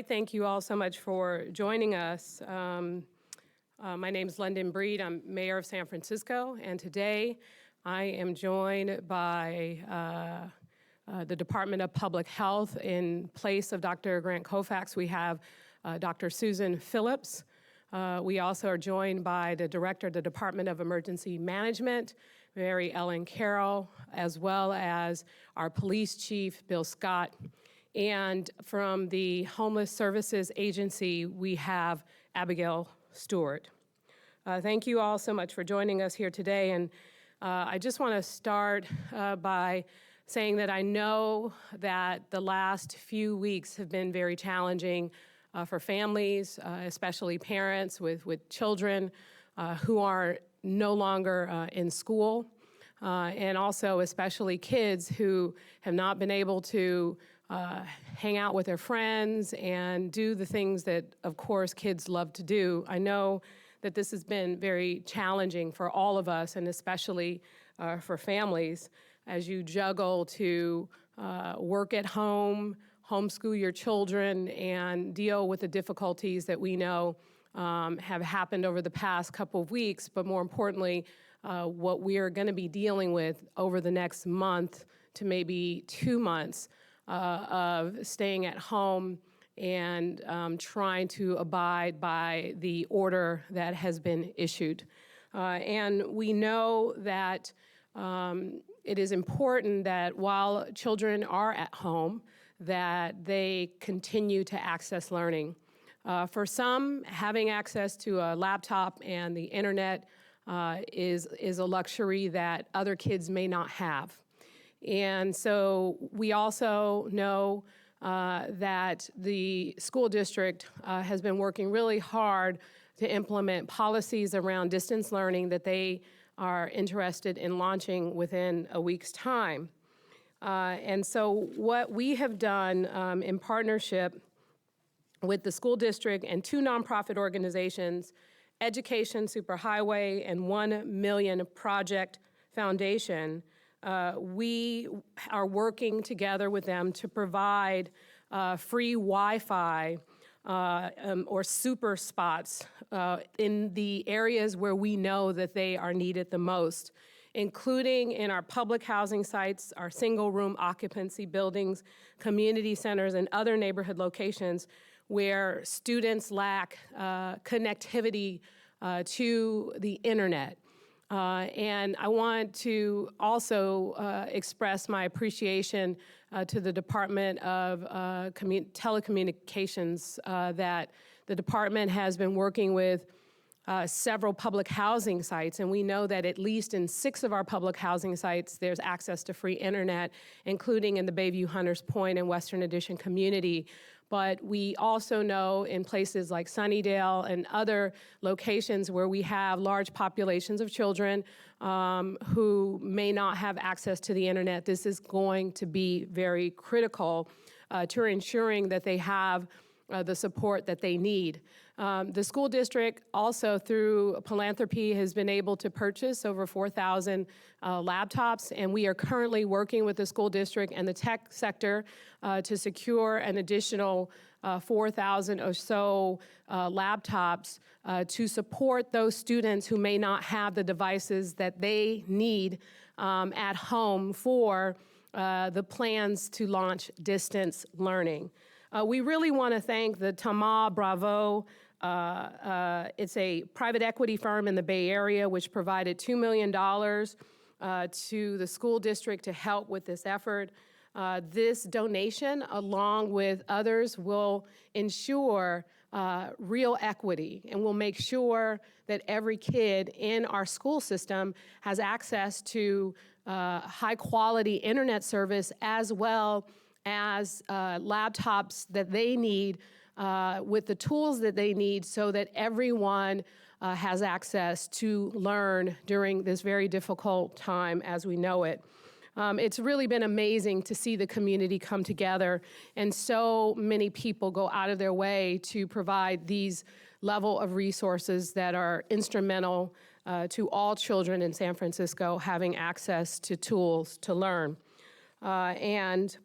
Thank you all so much for joining us. My name is London Breed. I'm mayor of San Francisco, and today I am joined by the Department of Public Health. In place of Dr. Grant Koufax, we have Dr. Susan Phillips. We also are joined by the Director of the Department of Emergency Management, Mary Ellen Carroll, as well as our Police Chief, Bill Scott. And from the Homeless Services Agency, we have Abigail Stewart. Thank you all so much for joining us here today. And I just want to start by saying that I know that the last few weeks have been very challenging for families, especially parents with children who are no longer in school, and also especially kids who have not been able to hang out with their friends and do the things that, of course, kids love to do. I know that this has been very challenging for all of us, and especially for families, as you juggle to work at home, homeschool your children, and deal with the difficulties that we know have happened over the past couple of weeks, but more importantly, what we are going to be dealing with over the next month to maybe 2 months of staying at home and trying to abide by the order that has been issued. And we know that it is important that while children are at home, that they continue to access learning. For some, having access to a laptop and the internet is a luxury that other kids may not have. And so we also know that the school district has been working really hard to implement policies around distance learning that they are interested in launching within a week's time. And so what we have done in partnership with the school district and 2 nonprofit organizations, Education Superhighway and 1 Million Project Foundation, we are working together with them to provide free Wi-Fi or super spots in the areas where we know that they are needed the most, including in our public housing sites, our single-room occupancy buildings, community centers, and other neighborhood locations where students lack connectivity to the internet. And I want to also express my appreciation to the Department of Telecommunications that the department has been working with several public housing sites, and we know that at least in 6 of our public housing sites, there's access to free internet, including in the Bayview Hunters Point and Western Addition community. But we also know in places like Sunnydale and other locations where we have large populations of children who may not have access to the internet, this is going to be very critical to ensuring that they have the support that they need. The school district also, through philanthropy, has been able to purchase over 4,000 laptops, and we are currently working with the school district and the tech sector to secure an additional 4,000 or so laptops to support those students who may not have the devices that they need at home for the plans to launch distance learning. We really want to thank the Thomas Bravo. It's a private equity firm in the Bay Area which provided $2 million to the school district to help with this effort. This donation, along with others, will ensure real equity and will make sure that every kid in our school system has access to high-quality internet service as well as laptops that they need with the tools that they need so that everyone has access to learn during this very difficult time as we know it. It's really been amazing to see the community come together and so many people go out of their way to provide these level of resources that are instrumental to all children in San Francisco having access to tools to learn. And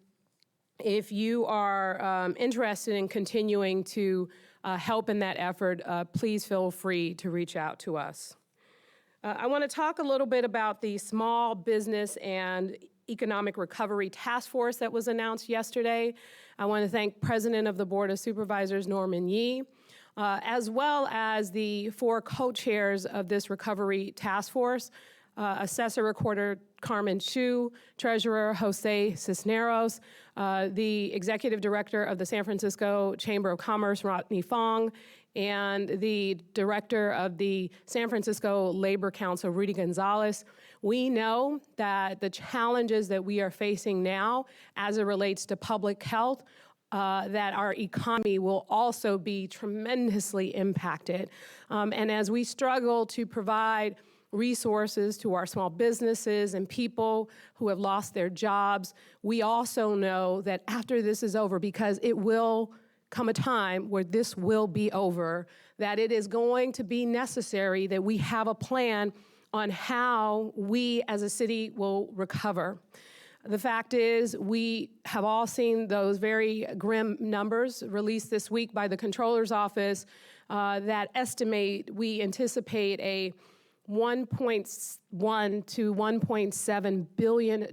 if you are interested in continuing to help in that effort, please feel free to reach out to us. I want to talk a little bit about the Small Business and Economic Recovery Task Force that was announced yesterday. I want to thank President of the Board of Supervisors, Norman Yee, as well as the 4 co-chairs of this recovery task force, Assessor Recorder Carmen Chu, Treasurer Jose Cisneros, the Executive Director of the San Francisco Chamber of Commerce, Rodney Fong, and the Director of the San Francisco Labor Council, Rudy Gonzalez. We know that the challenges that we are facing now as it relates to public health, that our economy will also be tremendously impacted. And as we struggle to provide resources to our small businesses and people who have lost their jobs, we also know that after this is over, because it will come a time where this will be over, that it is going to be necessary that we have a plan on how we as a city will recover. The fact is, we have all seen those very grim numbers released this week by the Comptroller's Office that estimate we anticipate a $1.1 to $1.7 billion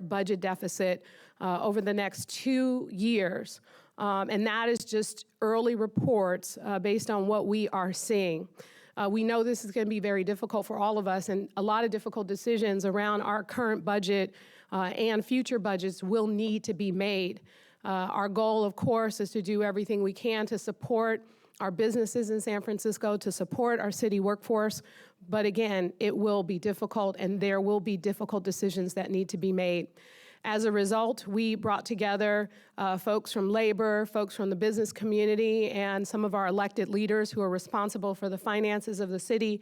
budget deficit over the next 2 years. And that is just early reports based on what we are seeing. We know this is going to be very difficult for all of us, and a lot of difficult decisions around our current budget and future budgets will need to be made. Our goal, of course, is to do everything we can to support our businesses in San Francisco, to support our city workforce. But again, it will be difficult, and there will be difficult decisions that need to be made. As a result, we brought together folks from labor, folks from the business community, and some of our elected leaders who are responsible for the finances of the city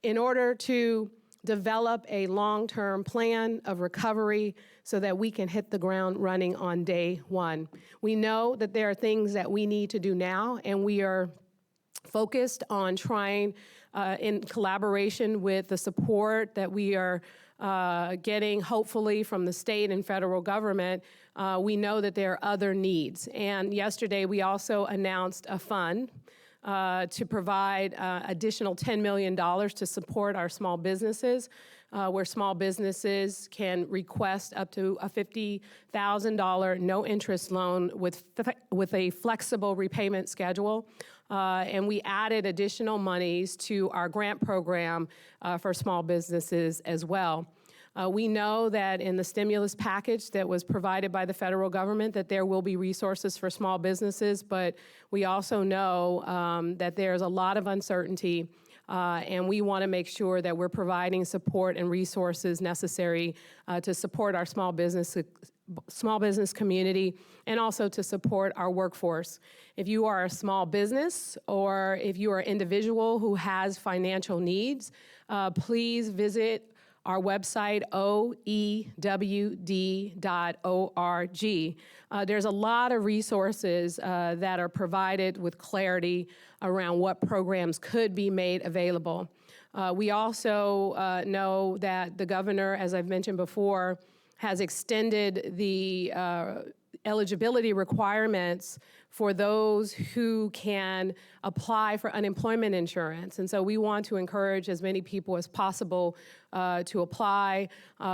in order to develop a long-term plan of recovery so that we can hit the ground running on day one. We know that there are things that we need to do now, and we are focused on trying, in collaboration with the support that we are getting, hopefully, from the state and federal government. We know that there are other needs. And yesterday, we also announced a fund to provide additional $10 million to support our small businesses, where small businesses can request up to a $50,000 no-interest loan with a flexible repayment schedule. And we added additional monies to our grant program for small businesses as well. We know that in the stimulus package that was provided by the federal government that there will be resources for small businesses, but we also know that there's a lot of uncertainty, and we want to make sure that we're providing support and resources necessary to support our small business community and also to support our workforce. If you are a small business or if you are an individual who has financial needs, please visit our website, oewd.org. There's a lot of resources that are provided with clarity around what programs could be made available. We also know that the governor, as I've mentioned before, has extended the eligibility requirements for those who can apply for unemployment insurance. And so we want to encourage as many people as possible to apply.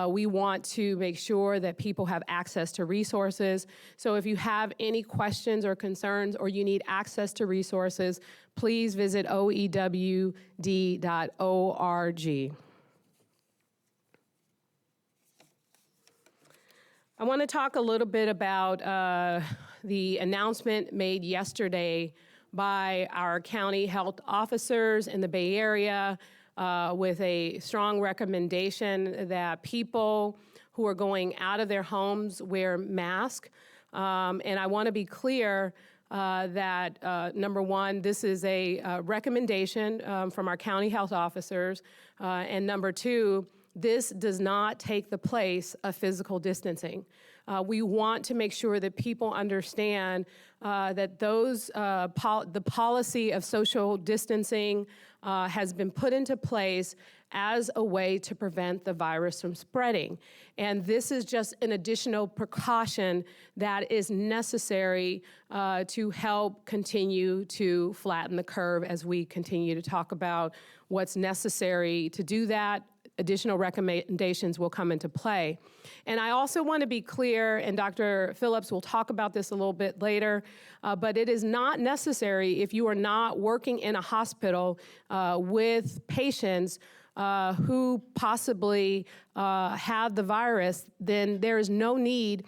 We want to make sure that people have access to resources. So if you have any questions or concerns or you need access to resources, please visit oewd.org. I want to talk a little bit about the announcement made yesterday by our county health officers in the Bay Area with a strong recommendation that people who are going out of their homes wear masks. And I want to be clear that, number one, this is a recommendation from our county health officers, and number two, this does not take the place of physical distancing. We want to make sure that people understand that the policy of social distancing has been put into place as a way to prevent the virus from spreading. And this is just an additional precaution that is necessary to help continue to flatten the curve as we continue to talk about what's necessary to do that. Additional recommendations will come into play. And I also want to be clear, and Dr. Phillips will talk about this a little bit later, but it is not necessary if you are not working in a hospital with patients who possibly have the virus, then there is no need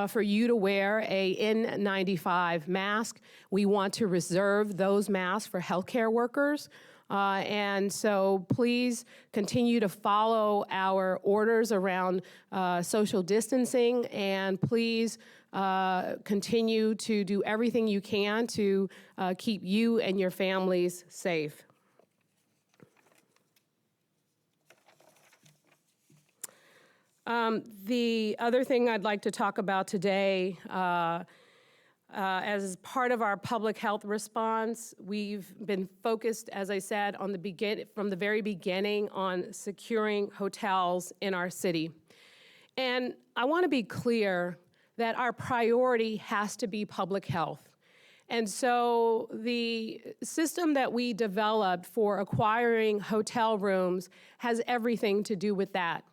for you to wear a N95 mask. We want to reserve those masks for healthcare workers. And so please continue to follow our orders around social distancing, and please continue to do everything you can to keep you and your families safe. The other thing I'd like to talk about today, as part of our public health response, we've been focused, as I said, from the very beginning on securing hotels in our city. And I want to be clear that our priority has to be public health. And so the system that we developed for acquiring hotel rooms has everything to do with that.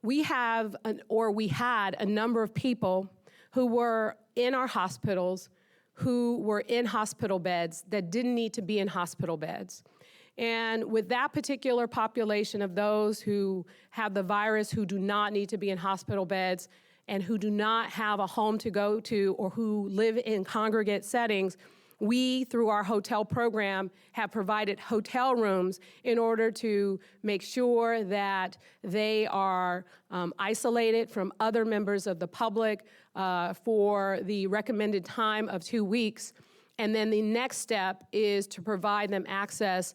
We had a number of people who were in our hospitals, who were in hospital beds that didn't need to be in hospital beds. And with that particular population of those who have the virus, who do not need to be in hospital beds, and who do not have a home to go to or who live in congregate settings, we, through our hotel program, have provided hotel rooms in order to make sure that they are isolated from other members of the public for the recommended time of 2 weeks. And then the next step is to provide them access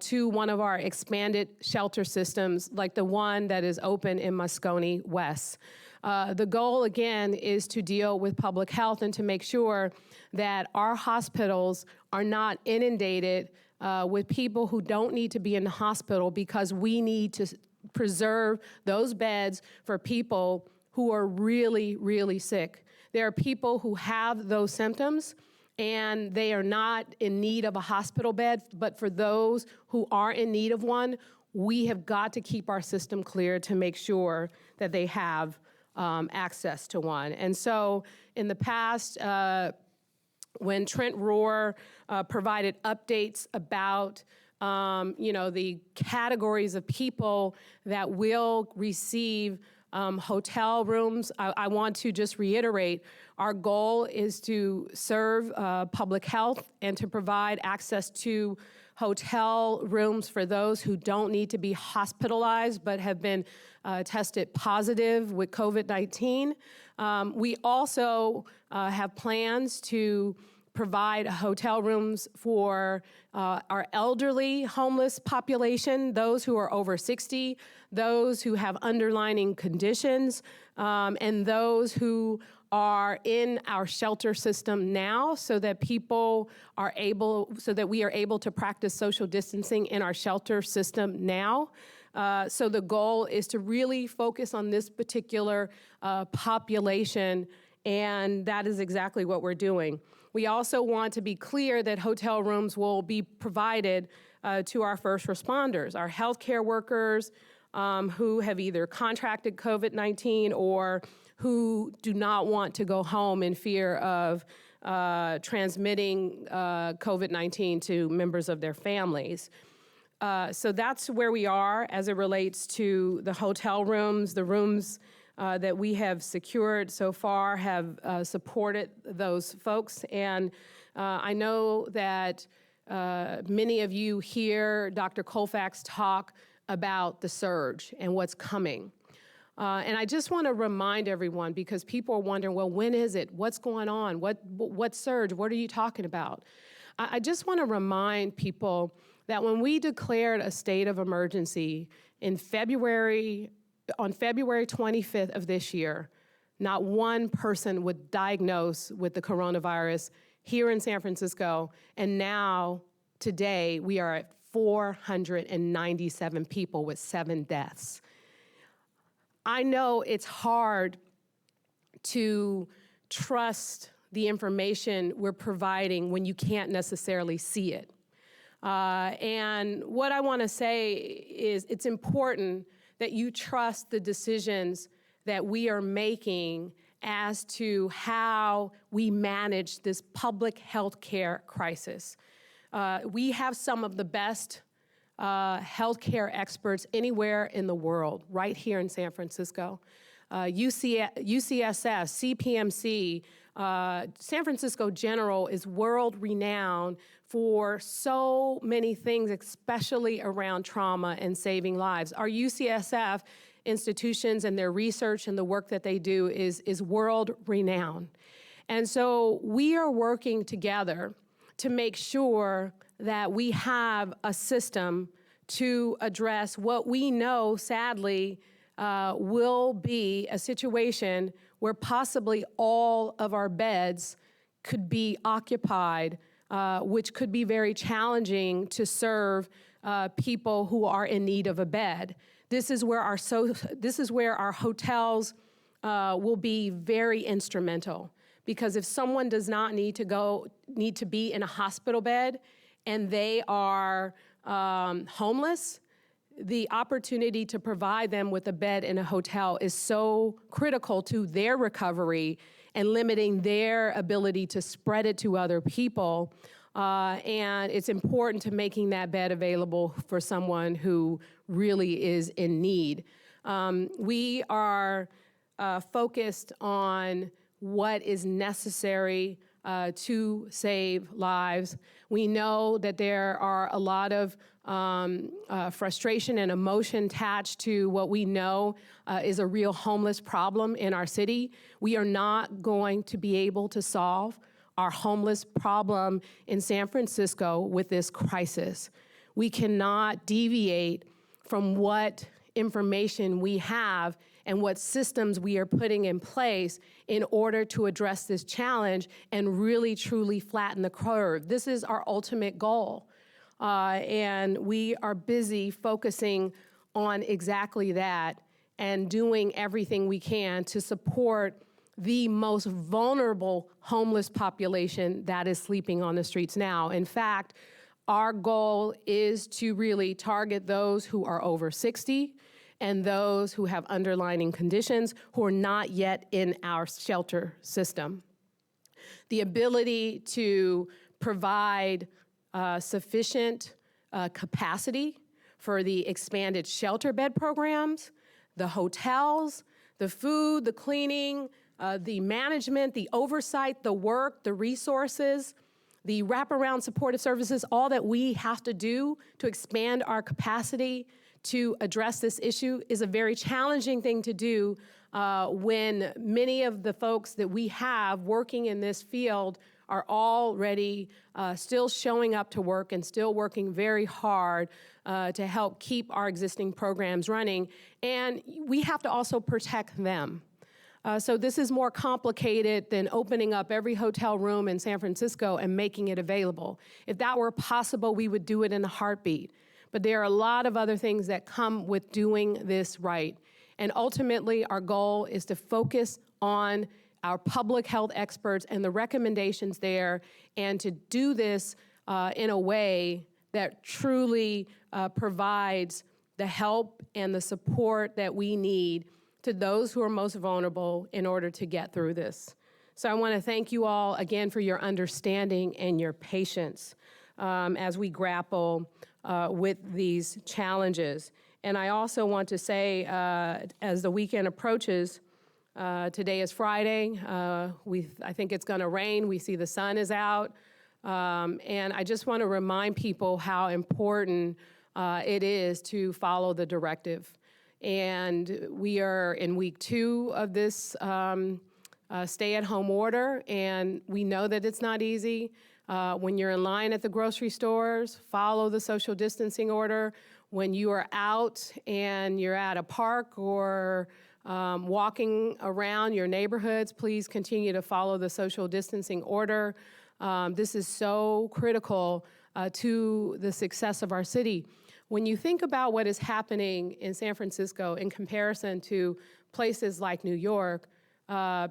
to one of our expanded shelter systems, like the one that is open in Moscone West. The goal, again, is to deal with public health and to make sure that our hospitals are not inundated with people who don't need to be in the hospital, because we need to preserve those beds for people who are really, really sick. There are people who have those symptoms and they are not in need of a hospital bed, but for those who are in need of one, we have got to keep our system clear to make sure that they have access to one. And so in the past, when Trent Rohr provided updates about the categories of people that will receive hotel rooms, I want to just reiterate, our goal is to serve public health and to provide access to hotel rooms for those who don't need to be hospitalized but have been tested positive with COVID-19. We also have plans to provide hotel rooms for our elderly homeless population, those who are over 60, those who have underlying conditions, and those who are in our shelter system now, so that we are able to practice social distancing in our shelter system now. So the goal is to really focus on this particular population, and that is exactly what we're doing. We also want to be clear that hotel rooms will be provided to our first responders, our healthcare workers who have either contracted COVID-19 or who do not want to go home in fear of transmitting COVID-19 to members of their families. So that's where we are as it relates to the hotel rooms. The rooms that we have secured so far have supported those folks. And I know that many of you hear Dr. Colfax talk about the surge and what's coming. And I just want to remind everyone, because people are wondering, well, when is it? What's going on? What surge? What are you talking about? I just want to remind people that when we declared a state of emergency on February 25th of this year, not one person was diagnosed with the coronavirus here in San Francisco, and now, today, we are at 497 people with 7 deaths. I know it's hard to trust the information we're providing when you can't necessarily see it. And what I want to say is it's important that you trust the decisions that we are making as to how we manage this public health care crisis. We have some of the best healthcare experts anywhere in the world, right here in San Francisco. UCSF, CPMC, San Francisco General is world-renowned for so many things, especially around trauma and saving lives. Our UCSF institutions and their research and the work that they do is world-renowned. And so we are working together to make sure that we have a system to address what we know, sadly, will be a situation where possibly all of our beds could be occupied, which could be very challenging to serve people who are in need of a bed. This is where our hotels will be very instrumental, because if someone does not need to be in a hospital bed and they are homeless, the opportunity to provide them with a bed in a hotel is so critical to their recovery and limiting their ability to spread it to other people. And it's important to making that bed available for someone who really is in need. We are focused on what is necessary to save lives. We know that there are a lot of frustration and emotion attached to what we know is a real homeless problem in our city. We are not going to be able to solve our homeless problem in San Francisco with this crisis. We cannot deviate from what information we have and what systems we are putting in place in order to address this challenge and really, truly flatten the curve. This is our ultimate goal. And we are busy focusing on exactly that and doing everything we can to support the most vulnerable homeless population that is sleeping on the streets now. In fact, our goal is to really target those who are over 60 and those who have underlying conditions who are not yet in our shelter system. The ability to provide sufficient capacity for the expanded shelter bed programs, the hotels, the food, the cleaning, the management, the oversight, the work, the resources, the wraparound supportive services, all that we have to do to expand our capacity to address this issue is a very challenging thing to do when many of the folks that we have working in this field are already still showing up to work and still working very hard to help keep our existing programs running. And we have to also protect them. So this is more complicated than opening up every hotel room in San Francisco and making it available. If that were possible, we would do it in a heartbeat. But there are a lot of other things that come with doing this right. And ultimately, our goal is to focus on our public health experts and the recommendations there, and to do this in a way that truly provides the help and the support that we need to those who are most vulnerable in order to get through this. So I want to thank you all again for your understanding and your patience as we grapple with these challenges. And I also want to say, as the weekend approaches, today is Friday. I think it's going to rain. We see the sun is out. And I just want to remind people how important it is to follow the directive. And we are in week 2 of this stay-at-home order, and we know that it's not easy. When you're in line at the grocery stores, follow the social distancing order. When you are out and you're at a park or walking around your neighborhoods, please continue to follow the social distancing order. This is so critical to the success of our city. When you think about what is happening in San Francisco in comparison to places like New York,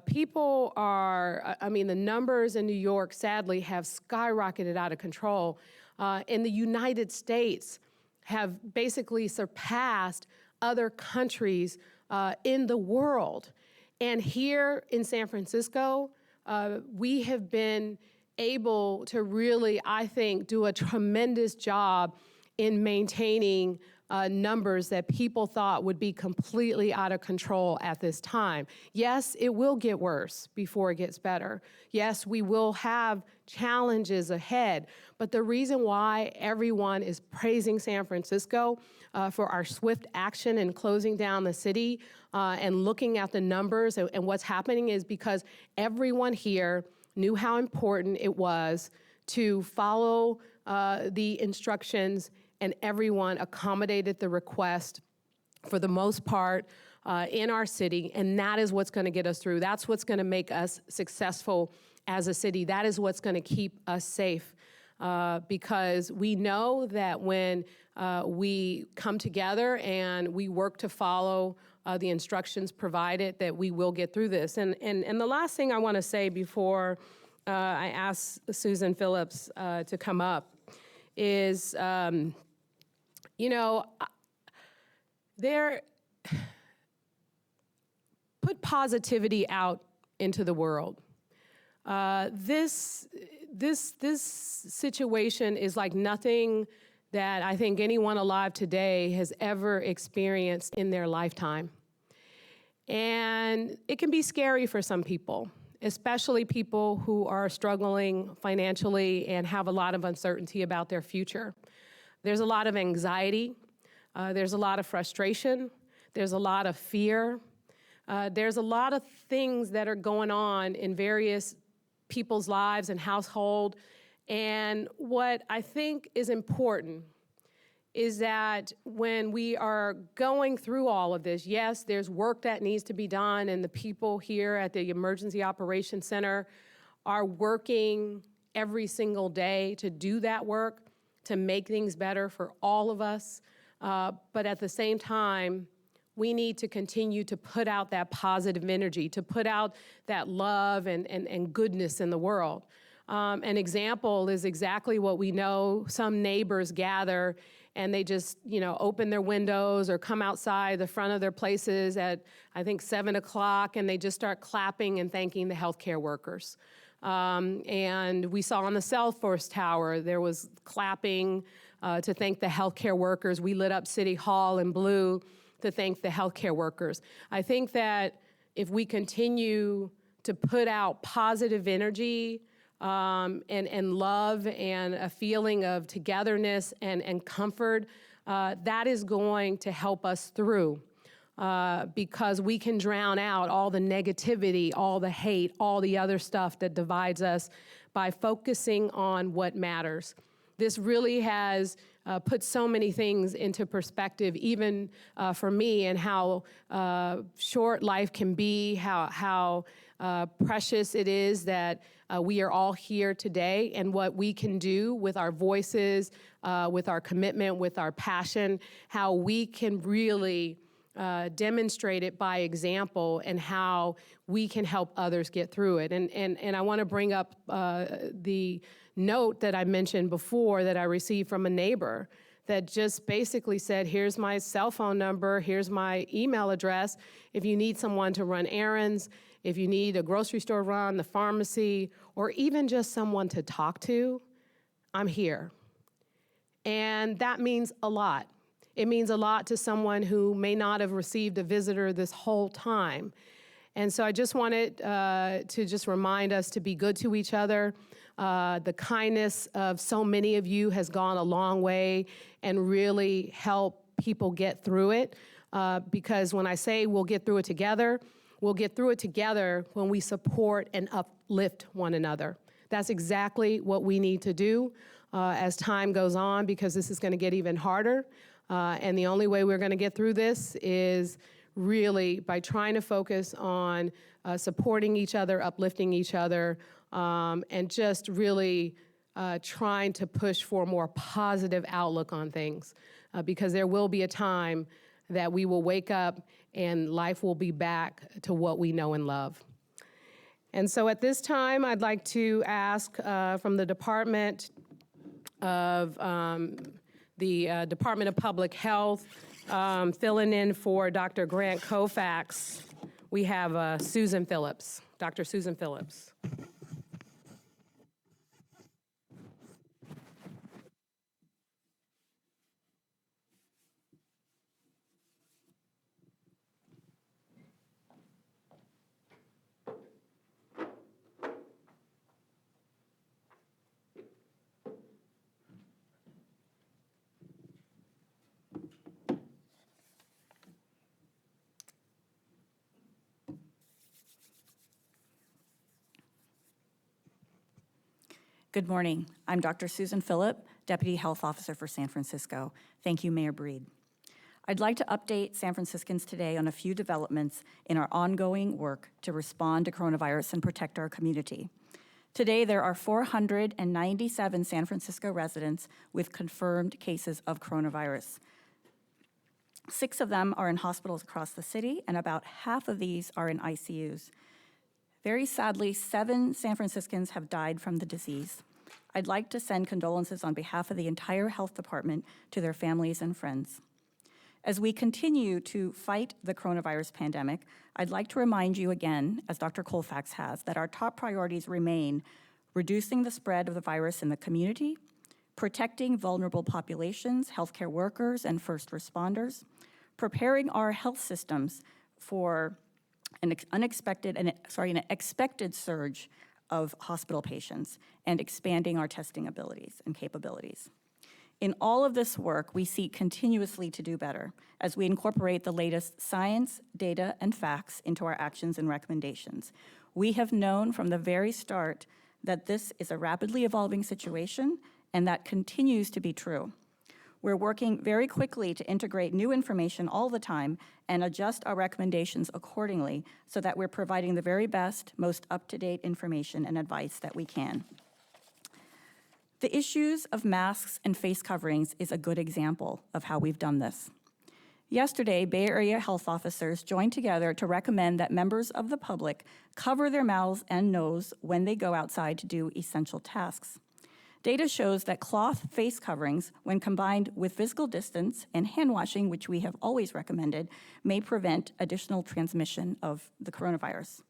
people are, the numbers in New York, sadly, have skyrocketed out of control. In the United States, have basically surpassed other countries in the world. And here in San Francisco, we have been able to really, I think, do a tremendous job in maintaining numbers that people thought would be completely out of control at this time. Yes, it will get worse before it gets better. Yes, we will have challenges ahead, but the reason why everyone is praising San Francisco for our swift action in closing down the city and looking at the numbers and what's happening is because everyone here knew how important it was to follow the instructions, and everyone accommodated the request for the most part in our city, and that is what's going to get us through. That's what's going to make us successful as a city. That is what's going to keep us safe because we know that when we come together and we work to follow the instructions provided, that we will get through this. And the last thing I want to say before I ask Susan Phillips to come up is, put positivity out into the world. This situation is like nothing that I think anyone alive today has ever experienced in their lifetime. And it can be scary for some people, especially people who are struggling financially and have a lot of uncertainty about their future. There's a lot of anxiety. There's a lot of frustration. There's a lot of fear. There's a lot of things that are going on in various people's lives and household. And what I think is important is that when we are going through all of this, yes, there's work that needs to be done, and the people here at the Emergency Operations Center are working every single day to do that work, to make things better for all of us. But at the same time, we need to continue to put out that positive energy, to put out that love and goodness in the world. An example is exactly what we know. Some neighbors gather and they just, open their windows or come outside the front of their places at, I think, 7 o'clock, and they just start clapping and thanking the healthcare workers. And we saw on the Salesforce Tower, there was clapping to thank the healthcare workers. We lit up City Hall in blue to thank the healthcare workers. I think that if we continue to put out positive energy and love and a feeling of togetherness and comfort, that is going to help us through because we can drown out all the negativity, all the hate, all the other stuff that divides us by focusing on what matters. This really has put so many things into perspective, even for me, and how short life can be, how precious it is that we are all here today, and what we can do with our voices, with our commitment, with our passion, how we can really demonstrate it by example, and how we can help others get through it. And I want to bring up the note that I mentioned before that I received from a neighbor that just basically said, here's my cell phone number, here's my email address. If you need someone to run errands, if you need a grocery store run, the pharmacy, or even just someone to talk to, I'm here. And that means a lot. It means a lot to someone who may not have received a visitor this whole time. And so I just wanted to just remind us to be good to each other. The kindness of so many of you has gone a long way and really helped people get through it. Because when I say we'll get through it together when we support and uplift one another. That's exactly what we need to do as time goes on, because this is going to get even harder. And the only way we're going to get through this is really by trying to focus on supporting each other, uplifting each other, and just really trying to push for a more positive outlook on things. Because there will be a time that we will wake up and life will be back to what we know and love. And so at this time, I'd like to ask from the Department of Public Health, filling in for Dr. Grant Koufax, we have Susan Phillips, Dr. Susan Phillips. Good morning. I'm Dr. Susan Phillip, Deputy Health Officer for San Francisco. Thank you, Mayor Breed. I'd like to update San Franciscans today on a few developments in our ongoing work to respond to coronavirus and protect our community. Today, there are 497 San Francisco residents with confirmed cases of coronavirus. 6 of them are in hospitals across the city, and about half of these are in ICUs. Very sadly, 7 San Franciscans have died from the disease. I'd like to send condolences on behalf of the entire health department to their families and friends. As we continue to fight the coronavirus pandemic, I'd like to remind you again, as Dr. Koufax has, that our top priorities remain reducing the spread of the virus in the community, protecting vulnerable populations, healthcare workers, and first responders, preparing our health systems for an expected surge of hospital patients, and expanding our testing abilities and capabilities. In all of this work, we seek continuously to do better as we incorporate the latest science, data, and facts into our actions and recommendations. We have known from the very start that this is a rapidly evolving situation, and that continues to be true. We're working very quickly to integrate new information all the time and adjust our recommendations accordingly so that we're providing the very best, most up-to-date information and advice that we can. The issues of masks and face coverings is a good example of how we've done this. Yesterday, Bay Area health officers joined together to recommend that members of the public cover their mouths and nose when they go outside to do essential tasks. Data shows that cloth face coverings, when combined with physical distance and hand washing, which we have always recommended, may prevent additional transmission of the coronavirus.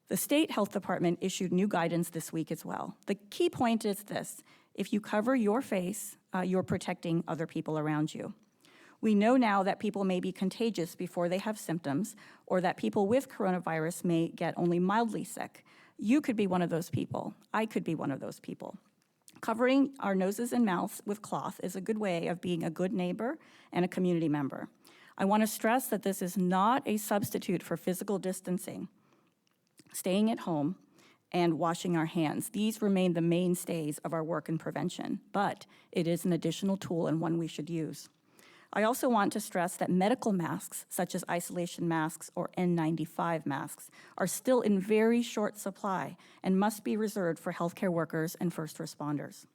The state health department issued new guidance this week as well. The key point is this: if you cover your face, you're protecting other people around you. We know now that people may be contagious before they have symptoms, or that people with coronavirus may get only mildly sick. You could be one of those people. I could be one of those people. Covering our noses and mouths with cloth is a good way of being a good neighbor and a community member. I want to stress that this is not a substitute for physical distancing, staying at home, and washing our hands. These remain the mainstays of our work in prevention, but it is an additional tool and one we should use. I also want to stress that medical masks, such as isolation masks or N95 masks, are still in very short supply and must be reserved for healthcare workers and first responders.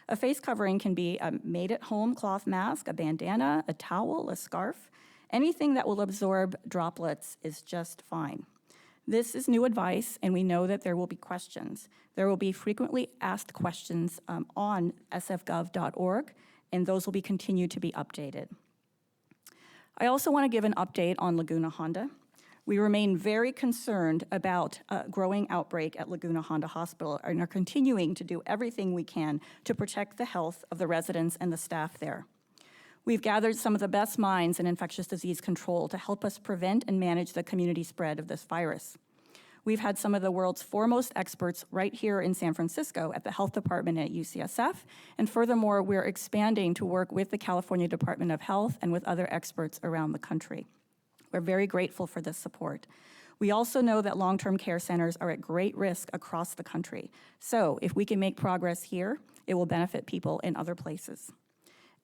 A face covering can be a made-at-home cloth mask, a bandana, a towel, a scarf. Anything that will absorb droplets is just fine. This is new advice, and we know that there will be questions. There will be frequently asked questions on sfgov.org, and those will be continued to be updated. I also want to give an update on Laguna Honda. We remain very concerned about a growing outbreak at Laguna Honda Hospital and are continuing to do everything we can to protect the health of the residents and the staff there. We've gathered some of the best minds in infectious disease control to help us prevent and manage the community spread of this virus. We've had some of the world's foremost experts right here in San Francisco at the health department at UCSF, and furthermore, we're expanding to work with the California Department of Health and with other experts around the country. We're very grateful for this support. We also know that long-term care centers are at great risk across the country. So if we can make progress here, it will benefit people in other places.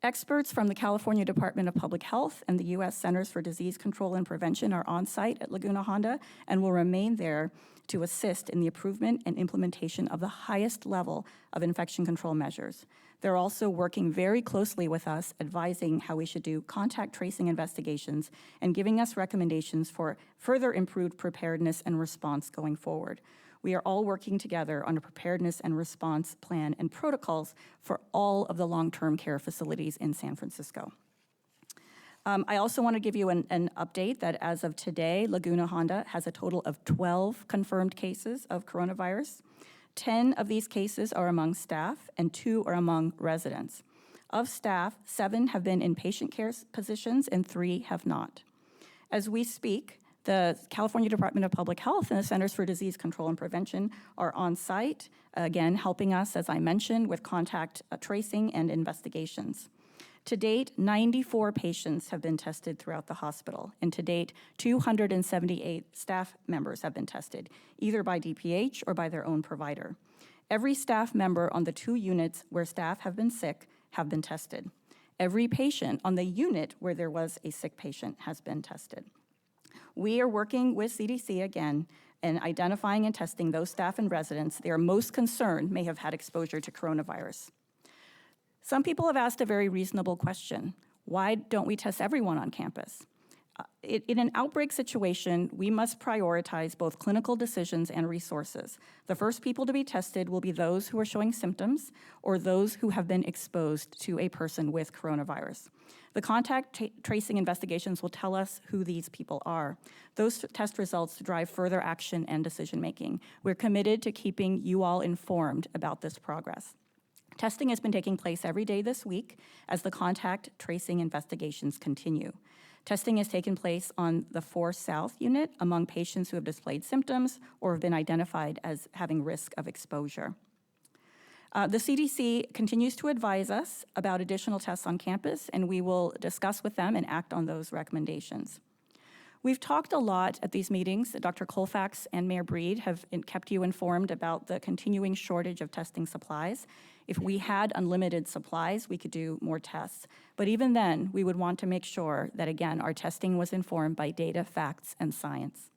Experts from the California Department of Public Health and the U.S. Centers for Disease Control and Prevention are on site at Laguna Honda and will remain there to assist in the improvement and implementation of the highest level of infection control measures. They're also working very closely with us, advising how we should do contact tracing investigations and giving us recommendations for further improved preparedness and response going forward. We are all working together on a preparedness and response plan and protocols for all of the long-term care facilities in San Francisco. I also want to give you an update that as of today, Laguna Honda has a total of 12 confirmed cases of coronavirus. 10 of these cases are among staff and 2 are among residents. Of staff, 7 have been in patient care positions and 3 have not. As we speak, the California Department of Public Health and the Centers for Disease Control and Prevention are on site, again, helping us, as I mentioned, with contact tracing and investigations. To date, 94 patients have been tested throughout the hospital, and to date, 278 staff members have been tested, either by DPH or by their own provider. Every staff member on the 2 units where staff have been sick have been tested. Every patient on the unit where there was a sick patient has been tested. We are working with CDC again and identifying and testing those staff and residents they are most concerned may have had exposure to coronavirus. Some people have asked a very reasonable question. Why don't we test everyone on campus? In an outbreak situation, we must prioritize both clinical decisions and resources. The first people to be tested will be those who are showing symptoms or those who have been exposed to a person with coronavirus. The contact tracing investigations will tell us who these people are. Those test results drive further action and decision-making. We're committed to keeping you all informed about this progress. Testing has been taking place every day this week as the contact tracing investigations continue. Testing has taken place on the 4 South unit among patients who have displayed symptoms or have been identified as having risk of exposure. The CDC continues to advise us about additional tests on campus, and we will discuss with them and act on those recommendations. We've talked a lot at these meetings. Dr. Colfax and Mayor Breed have kept you informed about the continuing shortage of testing supplies. If we had unlimited supplies, we could do more tests. But even then, we would want to make sure that, again, our testing was informed by data, facts, and science.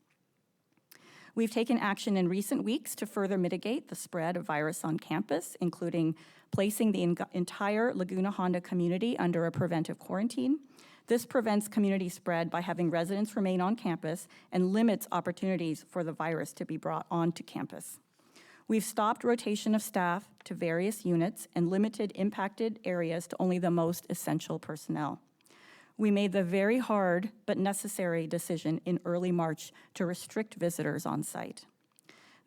We've taken action in recent weeks to further mitigate the spread of virus on campus, including placing the entire Laguna Honda community under a preventive quarantine. This prevents community spread by having residents remain on campus and limits opportunities for the virus to be brought onto campus. We've stopped rotation of staff to various units and limited impacted areas to only the most essential personnel. We made the very hard but necessary decision in early March to restrict visitors on site.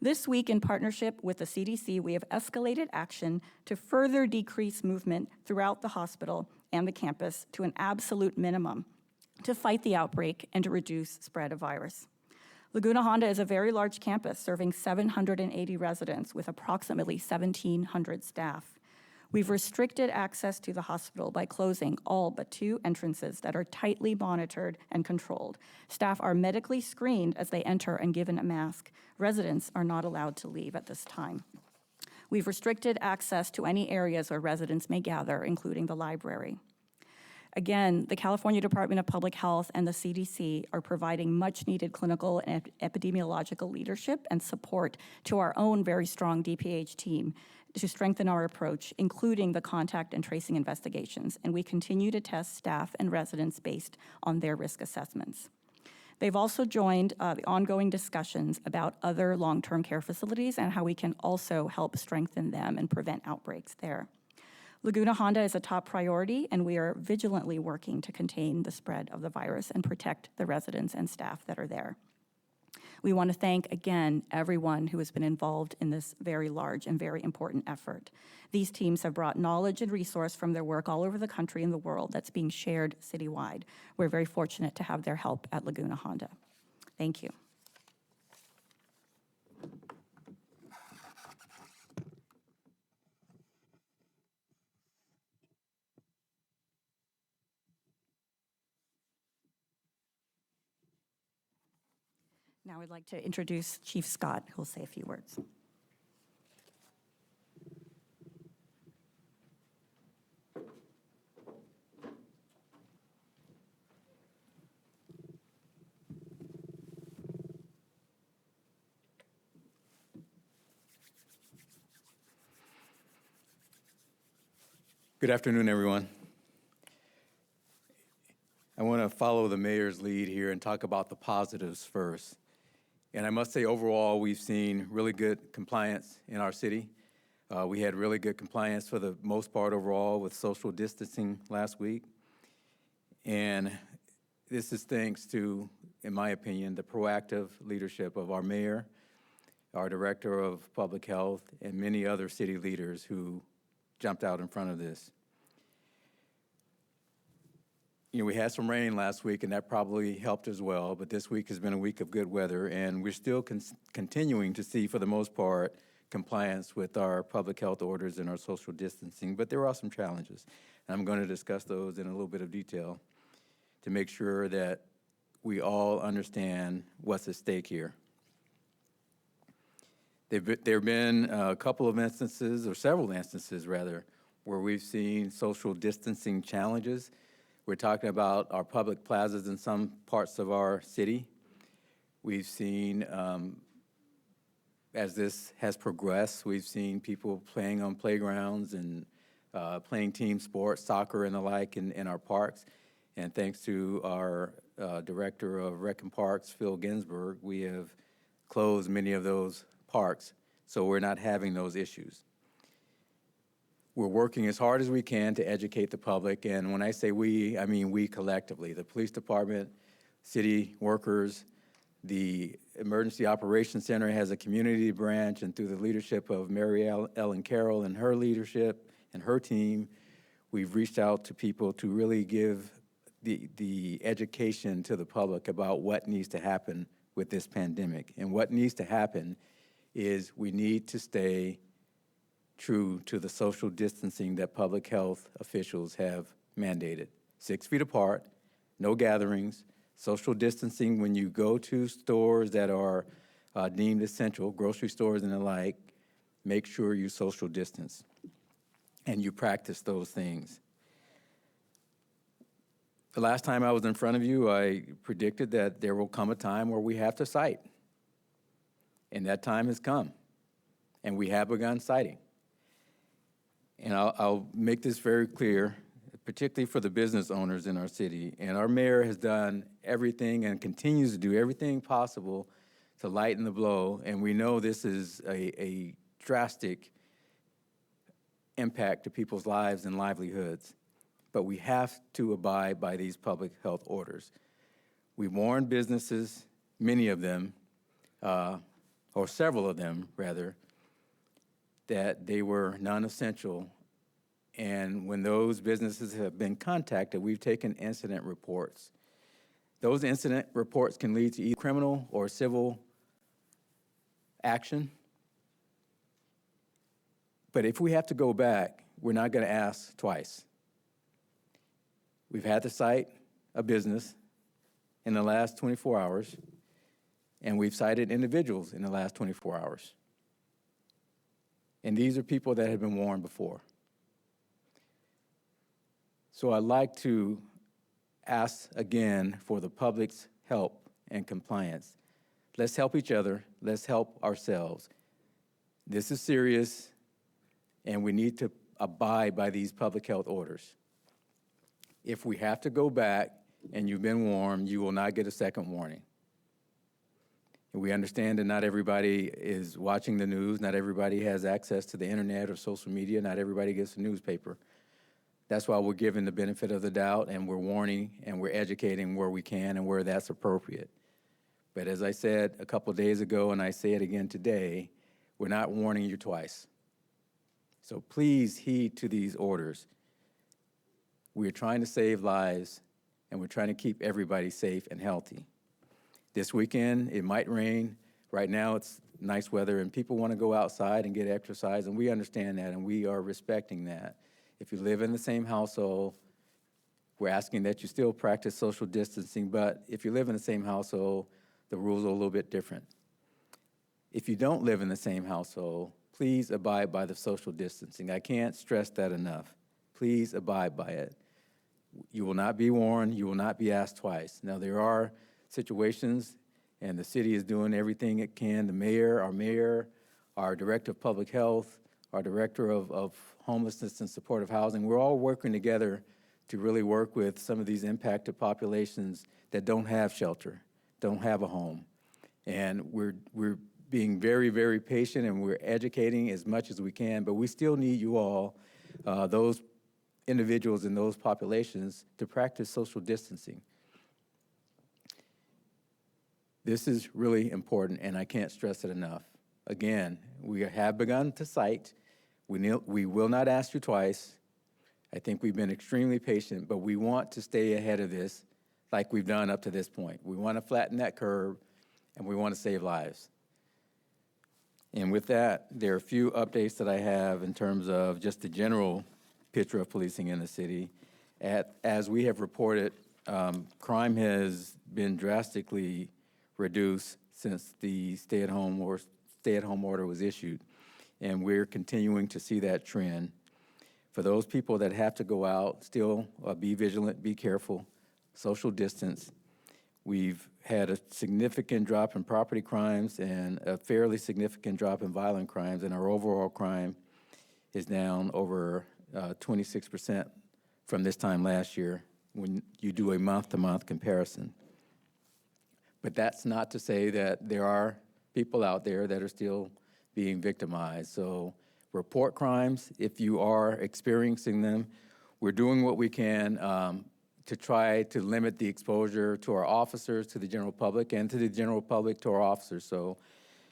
This week, in partnership with the CDC, we have escalated action to further decrease movement throughout the hospital and the campus to an absolute minimum to fight the outbreak and to reduce spread of virus. Laguna Honda is a very large campus serving 780 residents with approximately 1,700 staff. We've restricted access to the hospital by closing all but 2 entrances that are tightly monitored and controlled. Staff are medically screened as they enter and given a mask. Residents are not allowed to leave at this time. We've restricted access to any areas where residents may gather, including the library. Again, the California Department of Public Health and the CDC are providing much-needed clinical and epidemiological leadership and support to our own very strong DPH team to strengthen our approach, including the contact and tracing investigations, and we continue to test staff and residents based on their risk assessments. They've also joined the ongoing discussions about other long-term care facilities and how we can also help strengthen them and prevent outbreaks there. Laguna Honda is a top priority, and we are vigilantly working to contain the spread of the virus and protect the residents and staff that are there. We want to thank, again, everyone who has been involved in this very large and very important effort. These teams have brought knowledge and resource from their work all over the country and the world that's being shared citywide. We're very fortunate to have their help at Laguna Honda. Thank you. Now I'd like to introduce Chief Scott, who will say a few words. Good afternoon, everyone. I want to follow the mayor's lead here and talk about the positives first. And I must say, overall, we've seen really good compliance in our city. We had really good compliance for the most part overall with social distancing last week. And this is thanks to, in my opinion, the proactive leadership of our mayor, our director of public health, and many other city leaders who jumped out in front of this. You know, we had some rain last week, and that probably helped as well, but this week has been a week of good weather, and we're still continuing to see, for the most part, compliance with our public health orders and our social distancing, but there are some challenges, and I'm going to discuss those in a little bit of detail to make sure that we all understand what's at stake here. There have been a couple of instances, or several instances rather, where we've seen social distancing challenges. We're talking about our public plazas in some parts of our city. We've seen, as this has progressed, we've seen people playing on playgrounds and playing team sports, soccer and the like in our parks. And thanks to our Director of Rec and Parks, Phil Ginsburg, we have closed many of those parks, so we're not having those issues. We're working as hard as we can to educate the public, and when I say we, I mean we collectively, the police department, city workers, the Emergency Operations Center has a community branch, and through the leadership of Mary Ellen Carroll and her leadership and her team, we've reached out to people to really give the education to the public about what needs to happen with this pandemic. And what needs to happen is we need to stay true to the social distancing that public health officials have mandated. 6 feet apart, no gatherings, social distancing when you go to stores that are deemed essential, grocery stores and the like, make sure you social distance and you practice those things. The last time I was in front of you, I predicted that there will come a time where we have to cite. And that time has come, and we have begun citing. And I'll make this very clear, particularly for the business owners in our city. And our mayor has done everything and continues to do everything possible to lighten the blow. And we know this is a drastic impact to people's lives and livelihoods. But we have to abide by these public health orders. We warned businesses, many of them, or several of them rather, that they were non-essential. And when those businesses have been contacted, we've taken incident reports. Those incident reports can lead to either criminal or civil action. But if we have to go back, we're not going to ask twice. We've had to cite a business in the last 24 hours, and we've cited individuals in the last 24 hours. And these are people that have been warned before. So I'd like to ask again for the public's help and compliance. Let's help each other. Let's help ourselves. This is serious, and we need to abide by these public health orders. If we have to go back and you've been warned, you will not get a second warning. And we understand that not everybody is watching the news, not everybody has access to the internet or social media, not everybody gets a newspaper. That's why we're giving the benefit of the doubt, and we're warning and we're educating where we can and where that's appropriate. But as I said a couple days ago, and I say it again today, we're not warning you twice. So please heed to these orders. We're trying to save lives, and we're trying to keep everybody safe and healthy. This weekend, it might rain. Right now, it's nice weather, and people want to go outside and get exercise, and we understand that, and we are respecting that. If you live in the same household, we're asking that you still practice social distancing, but if you live in the same household, the rules are a little bit different. If you don't live in the same household, please abide by the social distancing. I can't stress that enough. Please abide by it. You will not be warned. You will not be asked twice. Now, there are situations, and the city is doing everything it can. The mayor, our director of public health, our Director of Homelessness and Supportive Housing. We're all working together to really work with some of these impacted populations that don't have shelter, don't have a home. And we're being very, very patient, and we're educating as much as we can, but we still need you all, those individuals in those populations, to practice social distancing. This is really important, and I can't stress it enough. Again, we have begun to cite. We will not ask you twice. I think we've been extremely patient, but we want to stay ahead of this like we've done up to this point. We want to flatten that curve, and we want to save lives. And with that, there are a few updates that I have in terms of just the general picture of policing in the city. As we have reported, crime has been drastically reduced since the stay-at-home order was issued, and we're continuing to see that trend. For those people that have to go out, still be vigilant, be careful, social distance. We've had a significant drop in property crimes and a fairly significant drop in violent crimes, and our overall crime is down over 26% from this time last year when you do a month-to-month comparison. But that's not to say that there are people out there that are still being victimized. So report crimes if you are experiencing them. We're doing what we can to try to limit the exposure to our officers, to the general public, and to the general public to our officers. So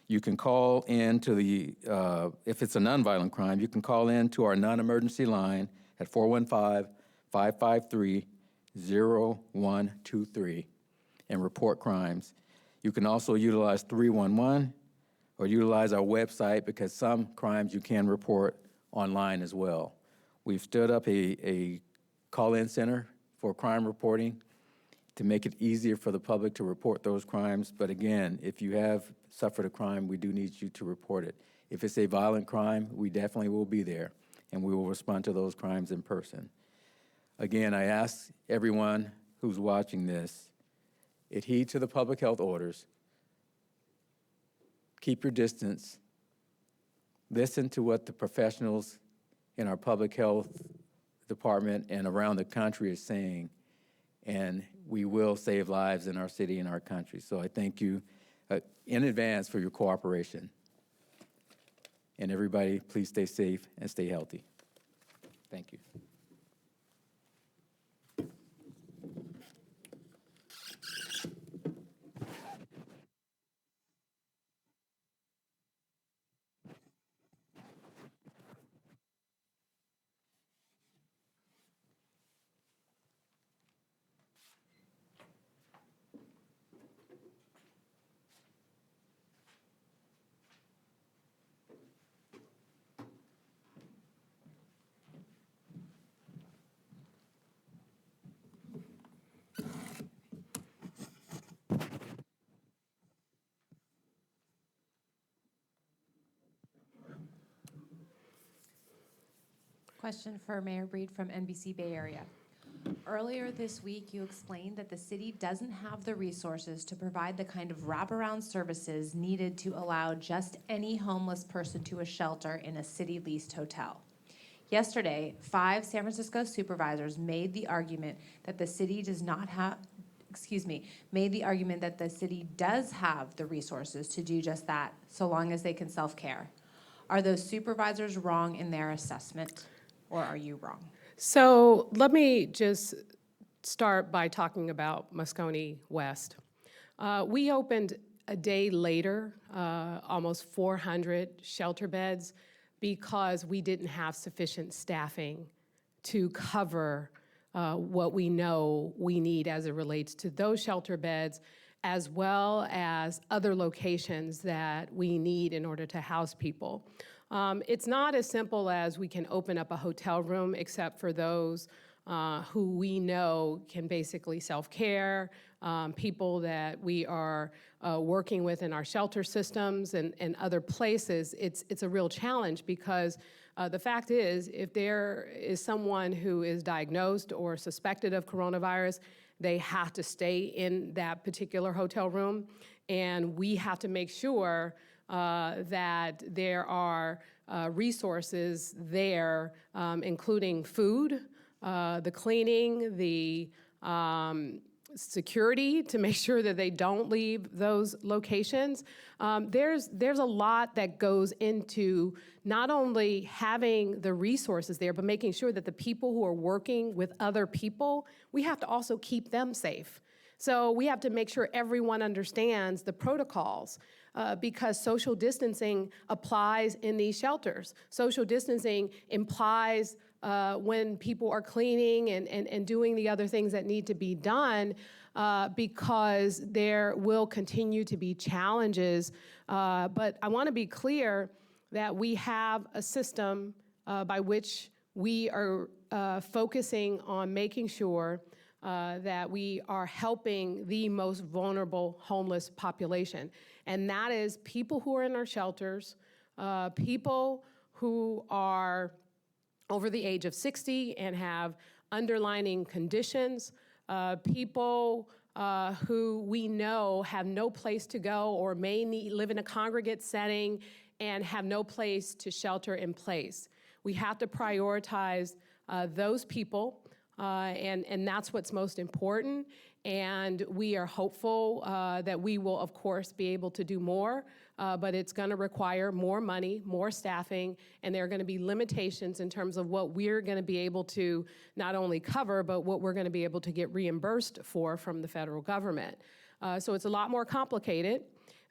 you can call in to the, if it's a nonviolent crime, you can call in to our non-emergency line at 415-553-0123 and report crimes. You can also utilize 311 or utilize our website, because some crimes you can report online as well. We've stood up a call-in center for crime reporting to make it easier for the public to report those crimes. But again, if you have suffered a crime, we do need you to report it. If it's a violent crime, we definitely will be there, and we will respond to those crimes in person. Again, I ask everyone who's watching this, adhere to the public health orders, keep your distance, listen to what the professionals in our public health department and around the country is saying, and we will save lives in our city and our country. So I thank you in advance for your cooperation. And everybody, please stay safe and stay healthy. Thank you. Question for Mayor Breed from NBC Bay Area. Earlier this week, you explained that the city doesn't have the resources to provide the kind of wraparound services needed to allow just any homeless person to a shelter in a city-leased hotel. Yesterday, 5 San Francisco supervisors made the argument that the city does not have, made the argument that the city does have the resources to do just that, so long as they can self-care. Are those supervisors wrong in their assessment, or are you wrong? So let me just start by talking about Moscone West. We opened a day later, almost 400 shelter beds, because we didn't have sufficient staffing to cover what we know we need as it relates to those shelter beds, as well as other locations that we need in order to house people. It's not as simple as we can open up a hotel room, except for those who we know can basically self-care, people that we are working with in our shelter systems and other places. It's a real challenge, because the fact is, if there is someone who is diagnosed or suspected of coronavirus, they have to stay in that particular hotel room, and we have to make sure that there are resources there, including food, the cleaning, the security to make sure that they don't leave those locations. There's a lot that goes into not only having the resources there, but making sure that the people who are working with other people, we have to also keep them safe. So we have to make sure everyone understands the protocols because social distancing applies in these shelters. Social distancing implies when people are cleaning and doing the other things that need to be done because there will continue to be challenges. But I want to be clear that we have a system by which we are focusing on making sure that we are helping the most vulnerable homeless population. And that is people who are in our shelters, people who are over the age of 60 and have underlying conditions, people who we know have no place to go or may live in a congregate setting and have no place to shelter in place. We have to prioritize those people, and that's what's most important. And we are hopeful that we will, of course, be able to do more, but it's going to require more money, more staffing, and there are going to be limitations in terms of what we're going to be able to not only cover, but what we're going to be able to get reimbursed for from the federal government. So it's a lot more complicated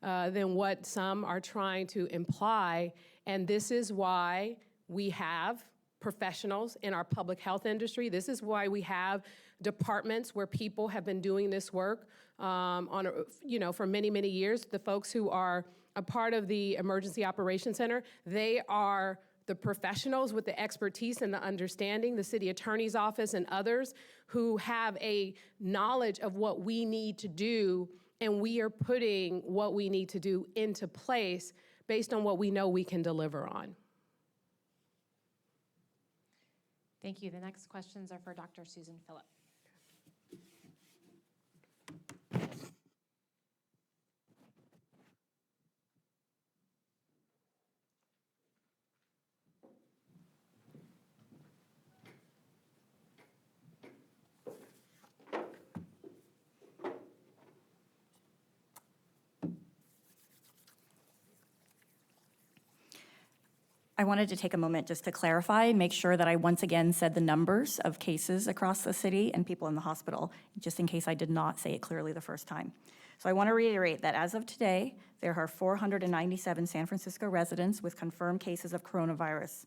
than what some are trying to imply, and this is why we have professionals in our public health industry. This is why we have departments where people have been doing this work for many, many years. The folks who are a part of the Emergency Operations Center, they are the professionals with the expertise and the understanding, the city attorney's office and others who have a knowledge of what we need to do, and we are putting what we need to do into place based on what we know we can deliver on. Thank you. The next questions are for Dr. Susan Phillip. I wanted to take a moment just to clarify, make sure that I once again said the numbers of cases across the city and people in the hospital, just in case I did not say it clearly the first time. So I want to reiterate that as of today, there are 497 San Francisco residents with confirmed cases of coronavirus.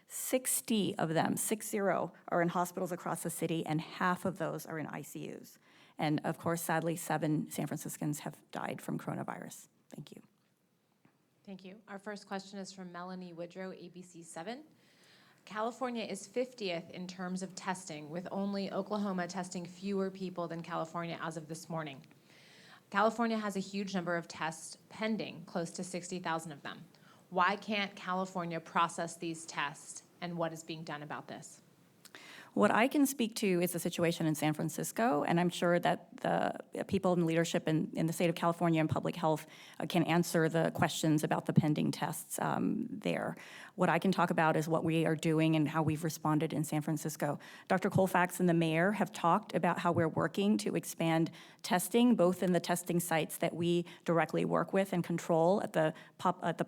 60 of them, 60, are in hospitals across the city, and half of those are in ICUs. And of course, sadly, 7 San Franciscans have died from coronavirus. Thank you. Thank you. Our first question is from Melanie Woodrow, ABC 7. California is 50th in terms of testing, with only Oklahoma testing fewer people than California as of this morning. California has a huge number of tests pending, close to 60,000 of them. Why can't California process these tests, and what is being done about this? What I can speak to is the situation in San Francisco, and I'm sure that the people in leadership in the state of California and public health can answer the questions about the pending tests there. What I can talk about is what we are doing and how we've responded in San Francisco. Dr. Colfax and the mayor have talked about how we're working to expand testing, both in the testing sites that we directly work with and control at the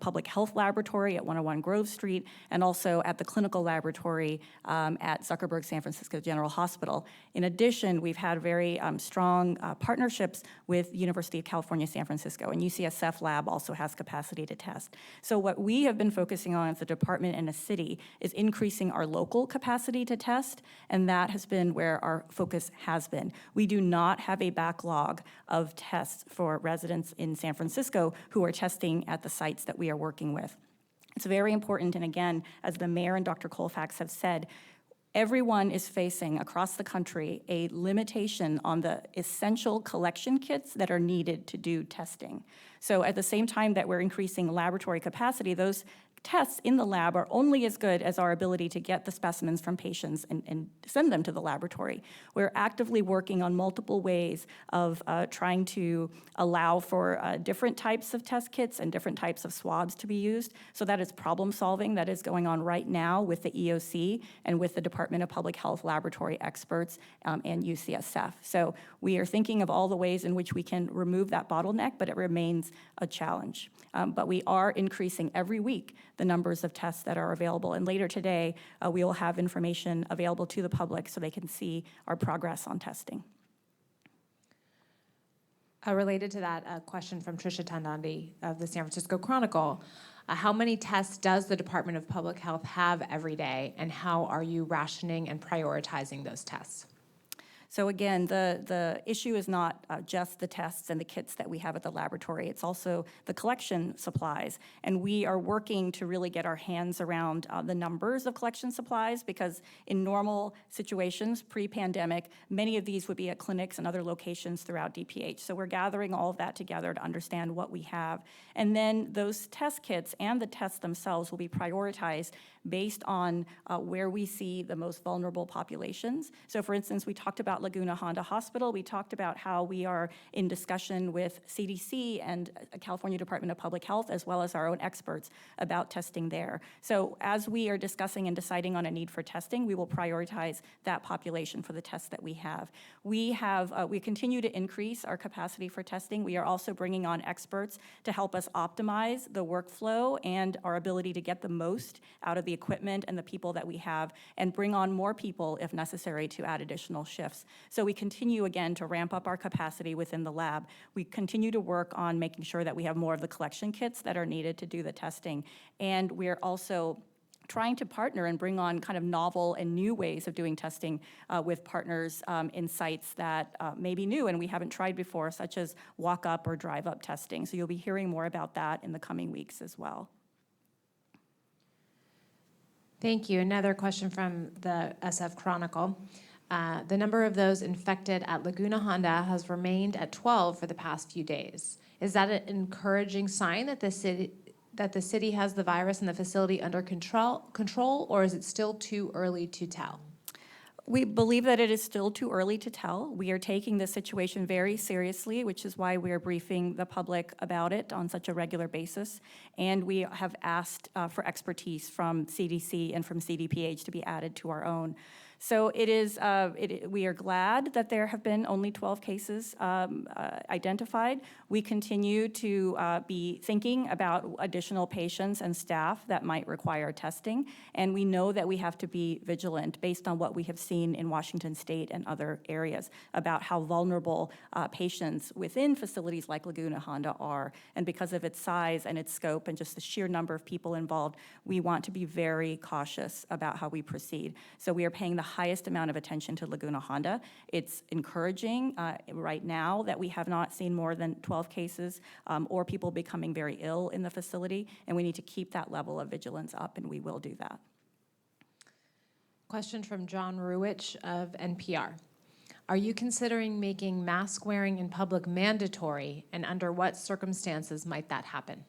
public health laboratory at 101 Grove Street, and also at the clinical laboratory at Zuckerberg San Francisco General Hospital. In addition, we've had very strong partnerships with University of California, San Francisco, and UCSF Lab also has capacity to test. So what we have been focusing on as a department and a city is increasing our local capacity to test, and that has been where our focus has been. We do not have a backlog of tests for residents in San Francisco who are testing at the sites that we are working with. It's very important, and again, as the mayor and Dr. Colfax have said, everyone is facing across the country a limitation on the essential collection kits that are needed to do testing. So at the same time that we're increasing laboratory capacity, those tests in the lab are only as good as our ability to get the specimens from patients and send them to the laboratory. We're actively working on multiple ways of trying to allow for different types of test kits and different types of swabs to be used. So that is problem solving that is going on right now with the EOC and with the Department of Public Health laboratory experts and UCSF. So we are thinking of all the ways in which we can remove that bottleneck, but it remains a challenge. But we are increasing every week the numbers of tests that are available. And later today, we will have information available to the public so they can see our progress on testing. Related to that, a question from Trisha Tandandi of the San Francisco Chronicle. How many tests does the Department of Public Health have every day, and how are you rationing and prioritizing those tests? So again, the issue is not just the tests and the kits that we have at the laboratory. It's also the collection supplies. And we are working to really get our hands around the numbers of collection supplies, because in normal situations, pre-pandemic, many of these would be at clinics and other locations throughout DPH. So we're gathering all of that together to understand what we have. And then those test kits and the tests themselves will be prioritized based on where we see the most vulnerable populations. So for instance, we talked about Laguna Honda Hospital. We talked about how we are in discussion with CDC and California Department of Public Health, as well as our own experts about testing there. So as we are discussing and deciding on a need for testing, we will prioritize that population for the tests that we have. We continue to increase our capacity for testing. We are also bringing on experts to help us optimize the workflow and our ability to get the most out of the equipment and the people that we have, and bring on more people if necessary to add additional shifts. So we continue again to ramp up our capacity within the lab. We continue to work on making sure that we have more of the collection kits that are needed to do the testing. And we're also trying to partner and bring on kind of novel and new ways of doing testing with partners in sites that may be new and we haven't tried before, such as walk-up or drive-up testing. So you'll be hearing more about that in the coming weeks as well. Thank you. Another question from the SF Chronicle. The number of those infected at Laguna Honda has remained at 12 for the past few days. Is that an encouraging sign that the city has the virus and the facility under control, or is it still too early to tell? We believe that it is still too early to tell. We are taking this situation very seriously, which is why we are briefing the public about it on such a regular basis. And we have asked for expertise from CDC and from CDPH to be added to our own. So it is, we are glad that there have been only 12 cases identified. We continue to be thinking about additional patients and staff that might require testing. And we know that we have to be vigilant based on what we have seen in Washington State and other areas about how vulnerable patients within facilities like Laguna Honda are. And because of its size and its scope and just the sheer number of people involved, we want to be very cautious about how we proceed. So we are paying the highest amount of attention to Laguna Honda. It's encouraging right now that we have not seen more than 12 cases or people becoming very ill in the facility, and we need to keep that level of vigilance up, and we will do that. Question from John Ruwich of NPR. Are you considering making mask wearing in public mandatory, and under what circumstances might that happen?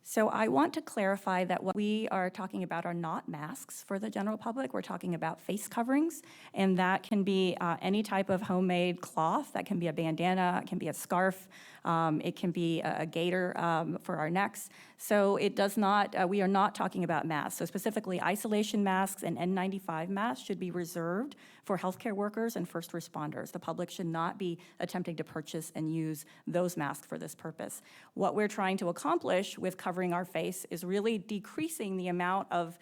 So I want to clarify that what we are talking about are not masks for the general public. We're talking about face coverings, and that can be any type of homemade cloth. That can be a bandana, it can be a scarf, it can be a gaiter for our necks. So it does not, we are not talking about masks. So specifically, isolation masks and N95 masks should be reserved for healthcare workers and first responders. The public should not be attempting to purchase and use those masks for this purpose. What we're trying to accomplish with covering our face is really decreasing the amount of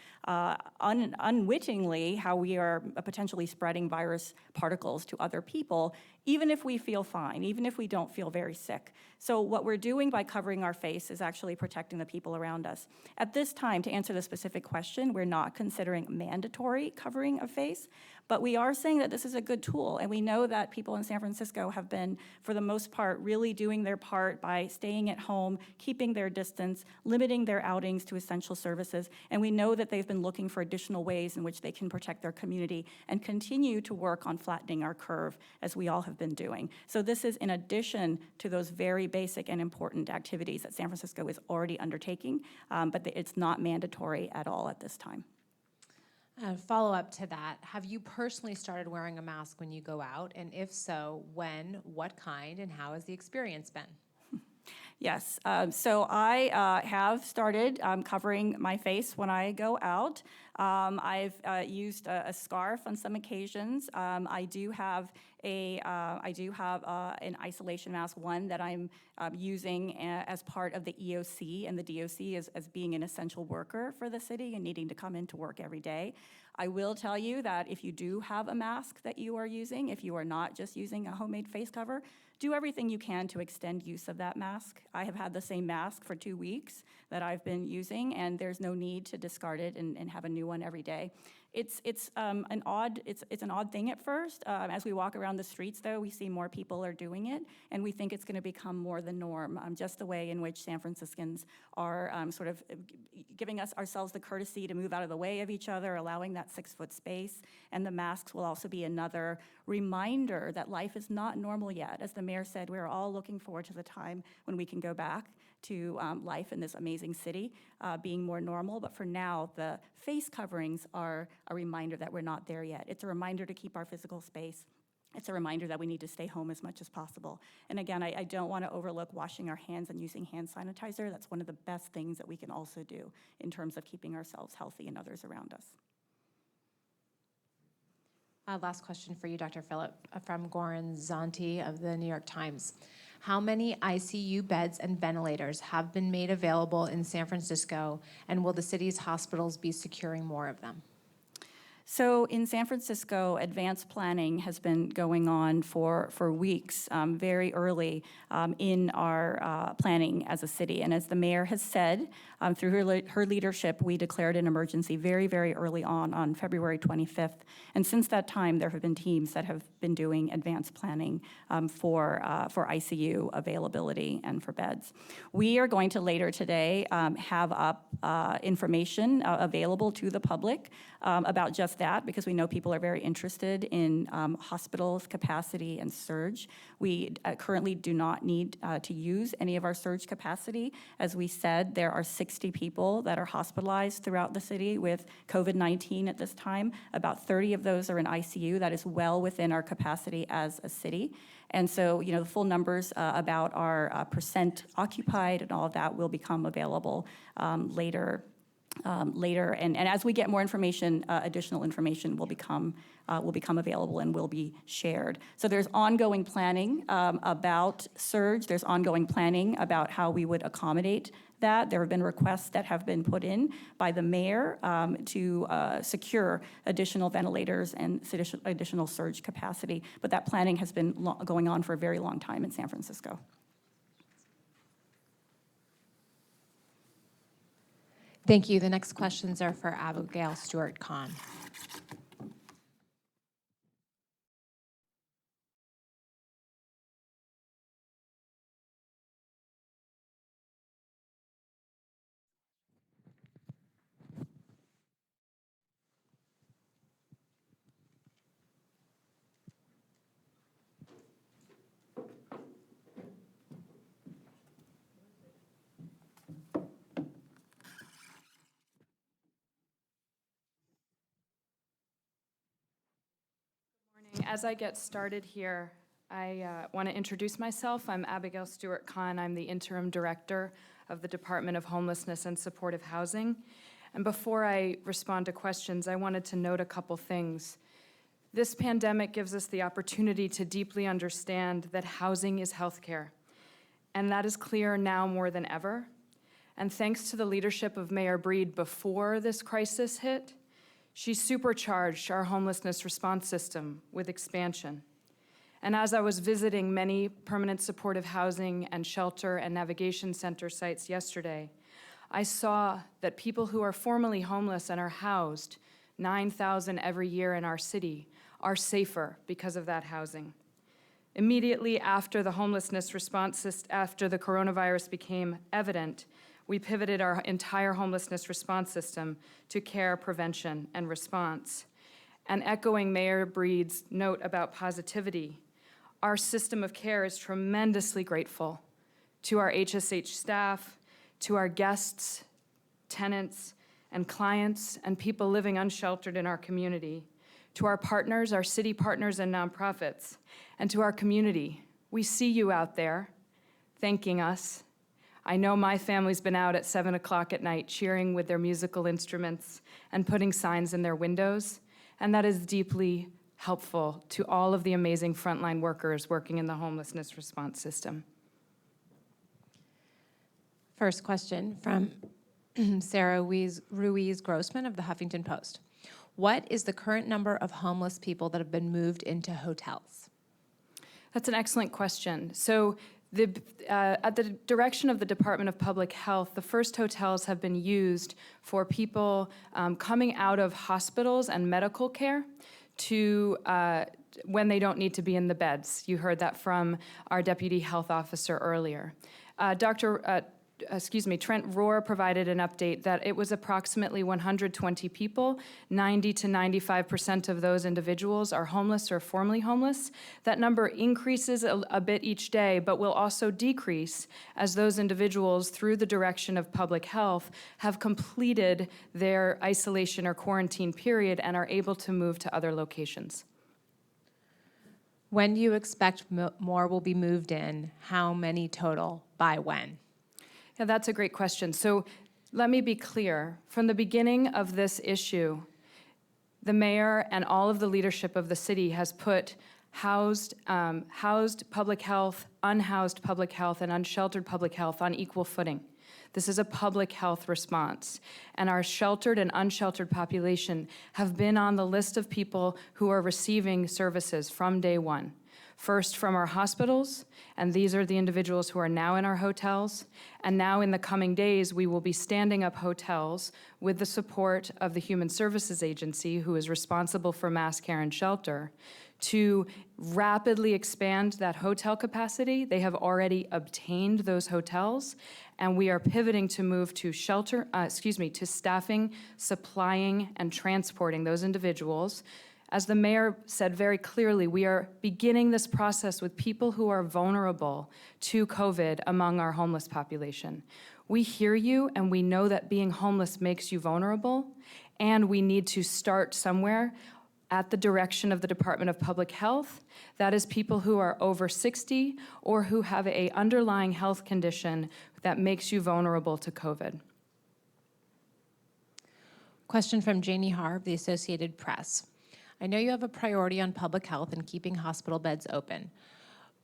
unwittingly how we are potentially spreading virus particles to other people, even if we feel fine, even if we don't feel very sick. So what we're doing by covering our face is actually protecting the people around us. At this time, to answer the specific question, we're not considering mandatory covering of face, But we are saying that this is a good tool, and we know that people in San Francisco have been, for the most part, really doing their part by staying at home, keeping their distance, limiting their outings to essential services, and we know that they've been looking for additional ways in which they can protect their community and continue to work on flattening our curve, as we all have been doing. So this is in addition to those very basic and important activities that San Francisco is already undertaking, but it's not mandatory at all at this time. Follow up to that, have you personally started wearing a mask when you go out? And if so, when, what kind, and how has the experience been? Yes, so I have started covering my face when I go out. I've used a scarf on some occasions. I do have an isolation mask, one that I'm using as part of the EOC and the DOC as being an essential worker for the city and needing to come into work every day. I will tell you that if you do have a mask that you are using, if you are not just using a homemade face cover, do everything you can to extend use of that mask. I have had the same mask for 2 weeks that I've been using, and there's no need to discard it and have a new one every day. It's an odd thing at first. As we walk around the streets, though, we see more people are doing it, and we think it's going to become more the norm. Just the way in which San Franciscans are sort of giving ourselves the courtesy to move out of the way of each other, allowing that 6-foot space, and the masks will also be another reminder that life is not normal yet. As the mayor said, we're all looking forward to the time when we can go back to life in this amazing city being more normal. But for now, the face coverings are a reminder that we're not there yet. It's a reminder to keep our physical space. It's a reminder that we need to stay home as much as possible. And again, I don't want to overlook washing our hands and using hand sanitizer. That's one of the best things that we can also do in terms of keeping ourselves healthy and others around us. Last question for you, Dr. Phillip, from Goran Zanti of the New York Times. How many ICU beds and ventilators have been made available in San Francisco, and will the city's hospitals be securing more of them? So in San Francisco, advanced planning has been going on for weeks, very early in our planning as a city. And as the mayor has said, through her leadership, we declared an emergency very, very early on February 25th. And since that time, there have been teams that have been doing advanced planning for ICU availability and for beds. We are going to later today have up information available to the public about just that, because we know people are very interested in hospitals, capacity, and surge. We currently do not need to use any of our surge capacity. As we said, there are 60 people that are hospitalized throughout the city with COVID-19 at this time. About 30 of those are in ICU. That is well within our capacity as a city. And so, the full numbers about our percent occupied and all of that will become available later. And as we get more information, additional information will become available and will be shared. So there's ongoing planning about surge. There's ongoing planning about how we would accommodate that. There have been requests that have been put in by the mayor to secure additional ventilators and additional surge capacity. But that planning has been going on for a very long time in San Francisco. Thank you. The next questions are for Abigail Stewart Khan. As I get started here, I want to introduce myself. I'm Abigail Stewart Khan. I'm the interim director of the Department of Homelessness and Supportive Housing. And before I respond to questions, I wanted to note a couple things. This pandemic gives us the opportunity to deeply understand that housing is healthcare. And that is clear now more than ever. And thanks to the leadership of Mayor Breed before this crisis hit, she supercharged our homelessness response system with expansion. And as I was visiting many permanent supportive housing and shelter and navigation center sites yesterday, I saw that people who are formerly homeless and are housed, 9,000 every year in our city, are safer because of that housing. Immediately after the homelessness response, after the coronavirus became evident, we pivoted our entire homelessness response system to care, prevention, and response. And echoing Mayor Breed's note about positivity, our system of care is tremendously grateful to our HSH staff, to our guests, tenants, and clients, and people living unsheltered in our community, to our partners, our city partners and nonprofits, and to our community. We see you out there thanking us. I know my family's been out at 7 o'clock at night cheering with their musical instruments and putting signs in their windows, and that is deeply helpful to all of the amazing frontline workers working in the homelessness response system. First question from Sarah Ruiz Grossman of the Huffington Post. What is the current number of homeless people that have been moved into hotels? That's an excellent question. So at the direction of the Department of Public Health, the first hotels have been used for people coming out of hospitals and medical care to when they don't need to be in the beds. You heard that from our Deputy Health Officer earlier. Trent Rohr provided an update that it was approximately 120 people. 90 to 95% of those individuals are homeless or formerly homeless. That number increases a bit each day, but will also decrease as those individuals, through the direction of public health, have completed their isolation or quarantine period and are able to move to other locations. When do you expect more will be moved in? How many total? By when? Yeah, that's a great question. So let me be clear. From the beginning of this issue, the mayor and all of the leadership of the city has put housed public health, unhoused public health, and unsheltered public health on equal footing. This is a public health response. And our sheltered and unsheltered population have been on the list of people who are receiving services from day one. First from our hospitals, and these are the individuals who are now in our hotels. And now in the coming days, we will be standing up hotels with the support of the Human Services Agency, who is responsible for mass care and shelter, to rapidly expand that hotel capacity. They have already obtained those hotels, and we are pivoting to move to to staffing, supplying, and transporting those individuals. As the mayor said very clearly, we are beginning this process with people who are vulnerable to COVID among our homeless population. We hear you, and we know that being homeless makes you vulnerable, and we need to start somewhere at the direction of the Department of Public Health. That is people who are over 60 or who have an underlying health condition that makes you vulnerable to COVID. Question from Janie Har of the Associated Press. I know you have a priority on public health and keeping hospital beds open,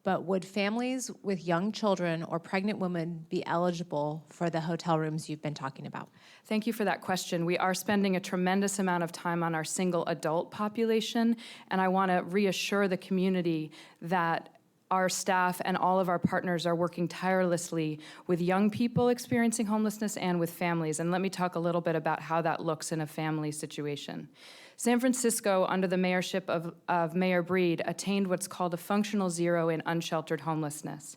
but would families with young children or pregnant women be eligible for the hotel rooms you've been talking about? Thank you for that question. We are spending a tremendous amount of time on our single adult population, and I want to reassure the community that our staff and all of our partners are working tirelessly with young people experiencing homelessness and with families. And let me talk a little bit about how that looks in a family situation. San Francisco, under the mayorship of Mayor Breed, attained what's called a functional zero in unsheltered homelessness.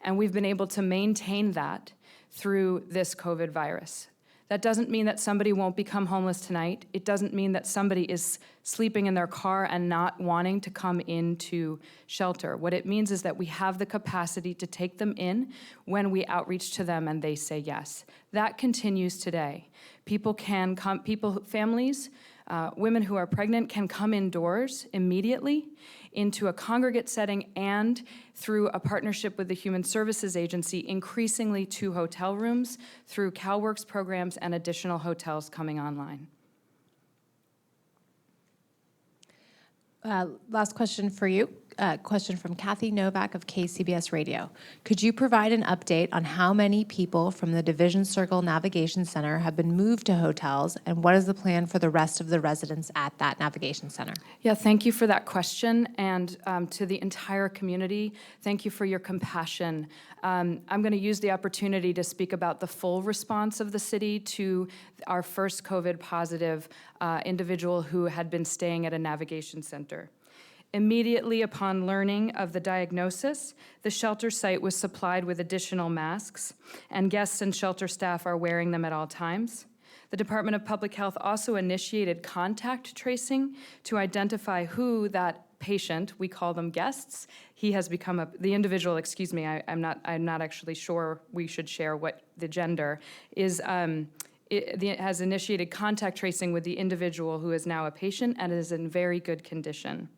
And we've been able to maintain that through this COVID virus. That doesn't mean that somebody won't become homeless tonight. It doesn't mean that somebody is sleeping in their car and not wanting to come into shelter. What it means is that we have the capacity to take them in when we outreach to them and they say yes. That continues today. People can come, families, women who are pregnant can come indoors immediately into a congregate setting and through a partnership with the Human Services Agency, increasingly to hotel rooms through CalWorks programs and additional hotels coming online. Last question for you. Question from Kathy Novak of KCBS Radio. Could you provide an update on how many people from the Division Circle Navigation Center have been moved to hotels, and what is the plan for the rest of the residents at that navigation center? Yeah, thank you for that question, and to the entire community, thank you for your compassion. I'm going to use the opportunity to speak about the full response of the city to our first COVID positive individual who had been staying at a navigation center. Immediately upon learning of the diagnosis, the shelter site was supplied with additional masks, and guests and shelter staff are wearing them at all times. The Department of Public Health also initiated contact tracing to identify who that patient, we call them guests, he has become the individual, excuse me, I'm not actually sure we should share what the gender is, has initiated contact tracing with the individual who is now a patient and is in very good condition.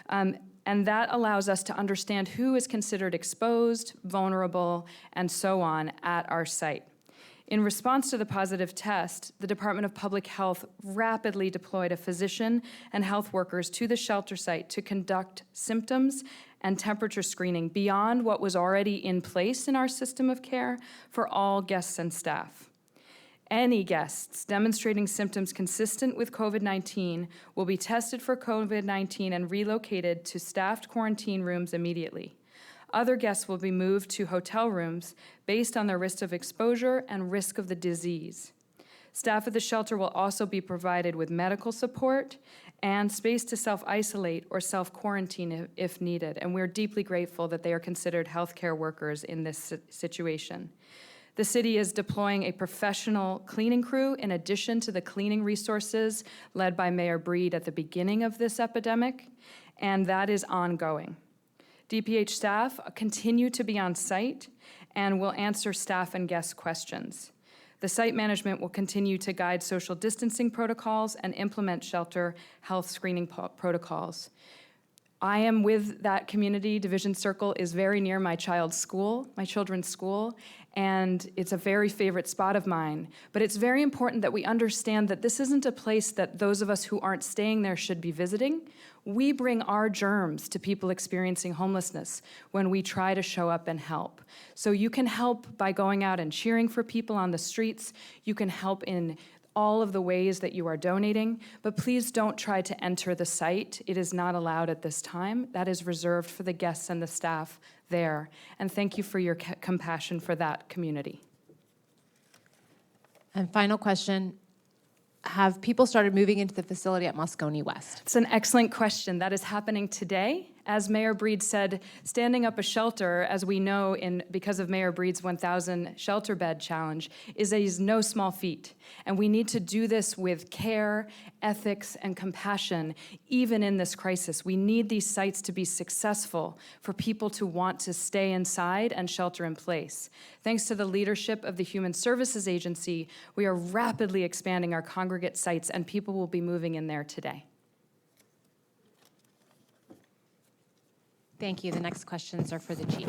And that allows us to understand who is considered exposed, vulnerable, and so on at our site. In response to the positive test, the Department of Public Health rapidly deployed a physician and health workers to the shelter site to conduct symptoms and temperature screening beyond what was already in place in our system of care for all guests and staff. Any guests demonstrating symptoms consistent with COVID-19 will be tested for COVID-19 and relocated to staffed quarantine rooms immediately. Other guests will be moved to hotel rooms based on their risk of exposure and risk of the disease. Staff at the shelter will also be provided with medical support and space to self-isolate or self-quarantine if needed, and we're deeply grateful that they are considered healthcare workers in this situation. The city is deploying a professional cleaning crew in addition to the cleaning resources led by Mayor Breed at the beginning of this epidemic, and that is ongoing. DPH staff continue to be on site and will answer staff and guest questions. The site management will continue to guide social distancing protocols and implement shelter health screening protocols. I am with that community. Division Circle is very near my children's school, and it's a very favorite spot of mine. But it's very important that we understand that this isn't a place that those of us who aren't staying there should be visiting. We bring our germs to people experiencing homelessness when we try to show up and help. So you can help by going out and cheering for people on the streets. You can help in all of the ways that you are donating, but please don't try to enter the site. It is not allowed at this time. That is reserved for the guests and the staff there. And thank you for your compassion for that community. And final question, have people started moving into the facility at Moscone West? It's an excellent question. That is happening today. As Mayor Breed said, standing up a shelter, as we know because of Mayor Breed's 1,000 shelter bed challenge, is no small feat. And we need to do this with care, ethics, and compassion, even in this crisis. We need these sites to be successful for people to want to stay inside and shelter in place. Thanks to the leadership of the Human Services Agency, we are rapidly expanding our congregate sites, and people will be moving in there today. Thank you. The next questions are for the chief.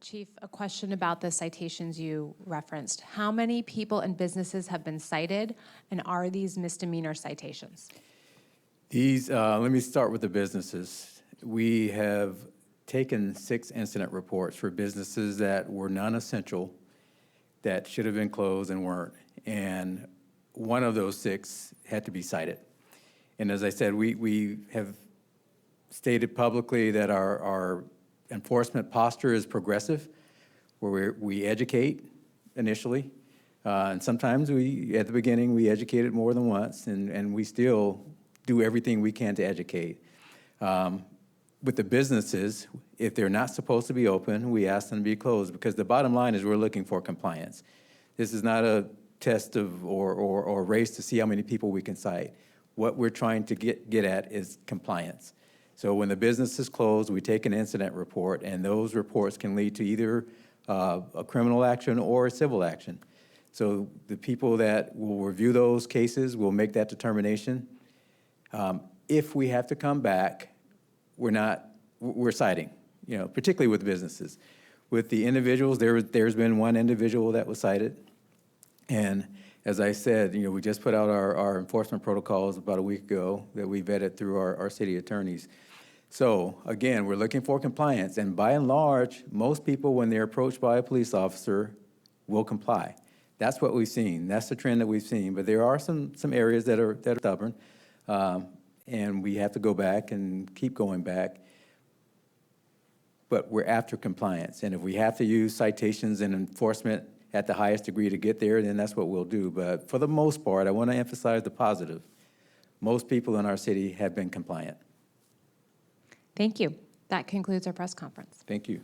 Chief, a question about the citations you referenced. How many people and businesses have been cited, and are these misdemeanor citations? These, let me start with the businesses. We have taken 6 incident reports for businesses that were non-essential, that should have been closed and weren't. And one of those 6 had to be cited. And as I said, we have stated publicly that our enforcement posture is progressive, where we educate initially. And sometimes at the beginning, we educated more than once, and we still do everything we can to educate. With the businesses, if they're not supposed to be open, we ask them to be closed, because the bottom line is we're looking for compliance. This is not a test or race to see how many people we can cite. What we're trying to get at is compliance. So when the business is closed, we take an incident report, and those reports can lead to either a criminal action or a civil action. So the people that will review those cases will make that determination. If we have to come back, we're citing, particularly with businesses. With the individuals, there's been one individual that was cited. And as I said, we just put out our enforcement protocols about a week ago that we vetted through our city attorneys. So again, we're looking for compliance, and by and large, most people, when they're approached by a police officer, will comply. That's what we've seen. That's the trend that we've seen. But there are some areas that are stubborn, and we have to go back and keep going back. But we're after compliance, and if we have to use citations and enforcement at the highest degree to get there, then that's what we'll do. But for the most part, I want to emphasize the positive. Most people in our city have been compliant. Thank you. That concludes our press conference. Thank you.